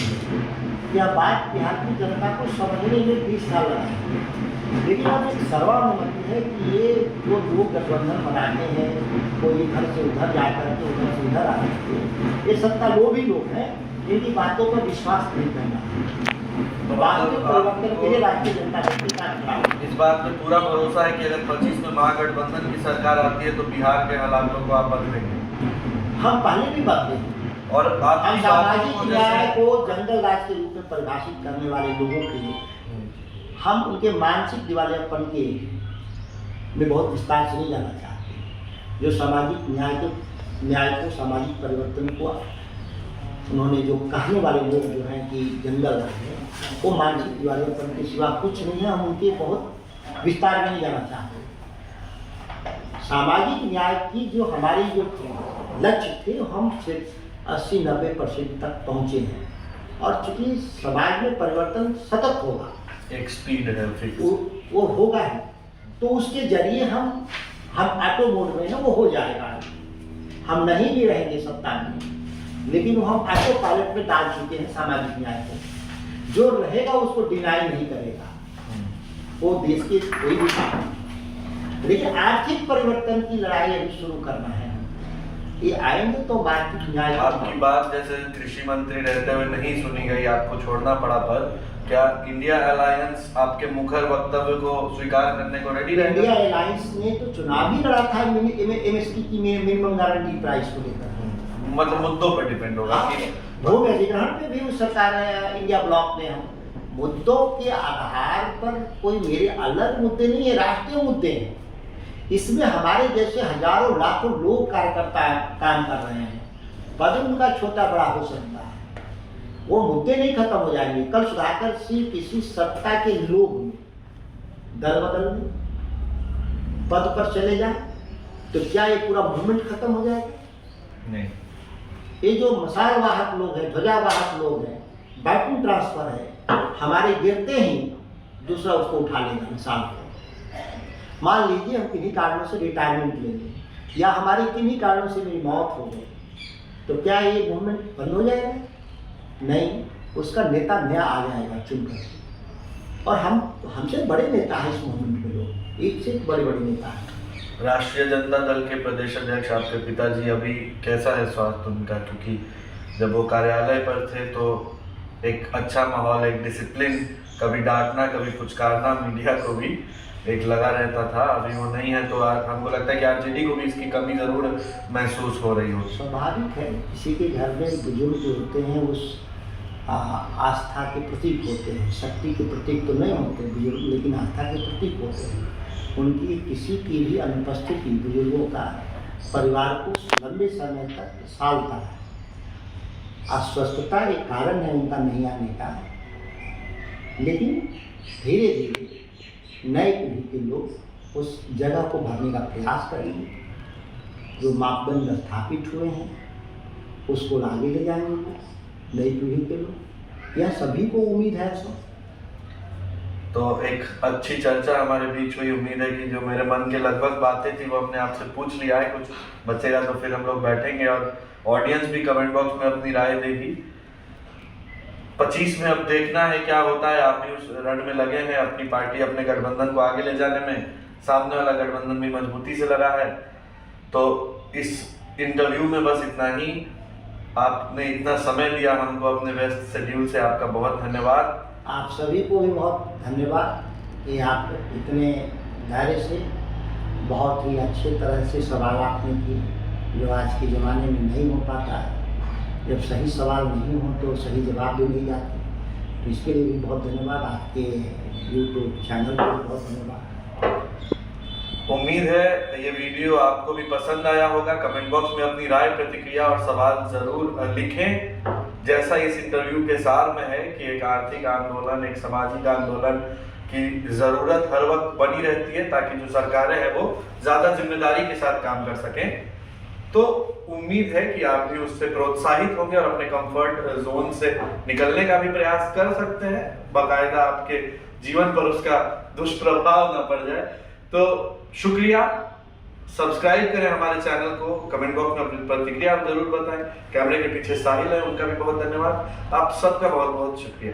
यह बात बिहार की जनता को समझने में 20 साल लगा, लेकिन अब एक सर्वानुमति है कि ये जो लोग गठबंधन बनाते हैं, कोई इधर से उधर जाकर के उधर से इधर आते हैं, ये सत्ता लोभी लोग हैं, इनकी बातों पर विश्वास नहीं करना। परिवर्तन के लिए राष्ट्रीय जनता पार्टी इस बात में पूरा भरोसा है कि अगर 25 में महागठबंधन की सरकार आती है तो बिहार के हालातों को आप बदलेंगे? हम पहले भी बदले हैं, और हम सामाजिक न्याय को जंगल राज के रूप में परिभाषित करने वाले लोगों के लिए हम उनके मानसिक दिवालियापन के में बहुत विस्तार से नहीं जाना चाहते। जो सामाजिक न्याय को सामाजिक परिवर्तन को उन्होंने जो कहने वाले लोग जो हैं कि जंगल राज है, वो मानसिक दिवालियापन के सिवा कुछ नहीं है। हम उनके बहुत विस्तार में नहीं जाना चाहते। सामाजिक न्याय की जो हमारी जो लक्ष्य थे, हम सिर्फ 80-90% तक पहुँचे हैं, और चूंकि समाज में परिवर्तन सतत होगा, एक स्पीड है फिक्स, वो होगा ही, तो उसके जरिए हम ऑटो मोड में ना वो हो जाएगा। हम नहीं भी रहेंगे सत्ता में, लेकिन वो हम ऑटो पायलट में डाल चुके हैं सामाजिक न्याय को। जो रहेगा उसको डिनाई नहीं करेगा, वो देश के कोई भी काम। लेकिन आर्थिक परिवर्तन की लड़ाई अभी शुरू करना है, ये आएंगे तो आर्थिक न्याय। आपकी बात जैसे कृषि मंत्री रहते हुए नहीं सुनी गई, आपको छोड़ना पड़ा, पर क्या इंडिया अलायंस आपके मुखर वक्तव्य को स्वीकार करने को रेडी रहेगा? इंडिया अलायंस ने तो चुनाव ही लड़ा था एमएसपी की मिनिमम गारंटी प्राइस को लेकर, मतलब मुद्दों पर डिपेंड होगा कि भूमि अधिग्रहण पे भी उस सरकार इंडिया ब्लॉक ने, हम मुद्दों के आधार पर कोई मेरे अलग मुद्दे नहीं है, राष्ट्रीय मुद्दे हैं। इसमें हमारे जैसे हजारों लाखों लोग कार्यकर्ता काम कर रहे हैं, पद उनका छोटा बड़ा हो सकता है, वो मुद्दे नहीं खत्म हो जाएंगे। कल सुधाकर सिंह किसी सत्ता के लोग दल बदल में पद पर चले जाए तो क्या ये पूरा मूवमेंट खत्म हो जाएगा? नहीं। ये जो मसाल वाहक लोग हैं, ध्वजावाहक लोग हैं, बैटन ट्रांसफर है, हमारे गिरते ही दूसरा उसको उठा लेगा मिसाल को। मान लीजिए हम किन्हीं कारणों से रिटायरमेंट लेंगे, या हमारी किन्हीं कारणों से मेरी मौत हो गई, तो क्या ये मूवमेंट बंद हो जाएगा? नहीं, उसका नेता नया आ जाएगा चुनकर। और हमसे बड़े नेता हैं इस मूवमेंट में, लोग एक से बड़े बड़े नेता हैं। राष्ट्रीय जनता दल के प्रदेश अध्यक्ष आपके पिताजी, अभी कैसा है स्वास्थ्य उनका? क्योंकि जब वो कार्यालय पर थे तो एक अच्छा माहौल, एक डिसिप्लिन, कभी डांटना कभी पुचकारना मीडिया को भी एक लगा रहता था। अभी वो नहीं है तो हमको लगता है कि आरजेडी को भी इसकी कमी जरूर महसूस हो रही हो। स्वाभाविक है, किसी के घर में बुजुर्ग जो होते हैं उस आस्था के प्रतीक होते हैं। शक्ति के प्रतीक तो नहीं होते बुजुर्ग, लेकिन आस्था के प्रतीक होते हैं। उनकी किसी की भी अनुपस्थिति बुजुर्गों का परिवार को लंबे समय तक सालता है। अस्वस्थता एक कारण है उनका नहीं आने का, लेकिन धीरे धीरे नए पीढ़ी के लोग उस जगह को भरने का प्रयास करेंगे। जो मापदंड स्थापित हुए हैं उसको आगे ले जाएंगे नई पीढ़ी के लोग, यह सभी को उम्मीद है। सब तो एक अच्छी चर्चा हमारे बीच हुई। उम्मीद है कि जो मेरे मन के लगभग बातें थी वो अपने आप से पूछ लिया है। कुछ बचेगा तो फिर हम लोग बैठेंगे और ऑडियंस भी कमेंट बॉक्स में अपनी राय देगी। 25 में अब देखना है क्या होता है। आप भी उस रण में लगे हैं, अपनी पार्टी अपने गठबंधन को आगे ले जाने में। सामने वाला गठबंधन भी मजबूती से लगा है। तो इस इंटरव्यू में बस इतना ही। आपने इतना समय दिया हमको अपने व्यस्त शेड्यूल से, आपका बहुत धन्यवाद। आप सभी को भी बहुत धन्यवाद कि आप इतने धैर्य से बहुत ही अच्छे तरह से सवाल आपने किए, जो आज के ज़माने में नहीं हो पाता है। जब सही सवाल नहीं हो तो सही जवाब भी नहीं जाते। तो इसके लिए भी बहुत धन्यवाद। आपके यूट्यूब चैनल को भी बहुत धन्यवाद। उम्मीद है ये वीडियो आपको भी पसंद आया होगा। कमेंट बॉक्स में अपनी राय, प्रतिक्रिया और सवाल जरूर लिखें। जैसा इस इंटरव्यू के सार में है कि एक आर्थिक आंदोलन, एक सामाजिक आंदोलन की ज़रूरत हर वक्त बनी रहती है ताकि जो सरकारें हैं वो ज़्यादा जिम्मेदारी के साथ काम कर सकें। तो उम्मीद है कि आप भी उससे प्रोत्साहित होंगे और अपने कंफर्ट जोन से निकलने का भी प्रयास कर सकते हैं, बाकायदा आपके जीवन पर उसका दुष्प्रभाव न पड़ जाए। तो शुक्रिया। सब्सक्राइब करें हमारे चैनल को। कमेंट बॉक्स में अपनी प्रतिक्रिया आप जरूर बताएं। कैमरे के पीछे साहिल है, उनका भी बहुत धन्यवाद। आप सबका बहुत बहुत शुक्रिया।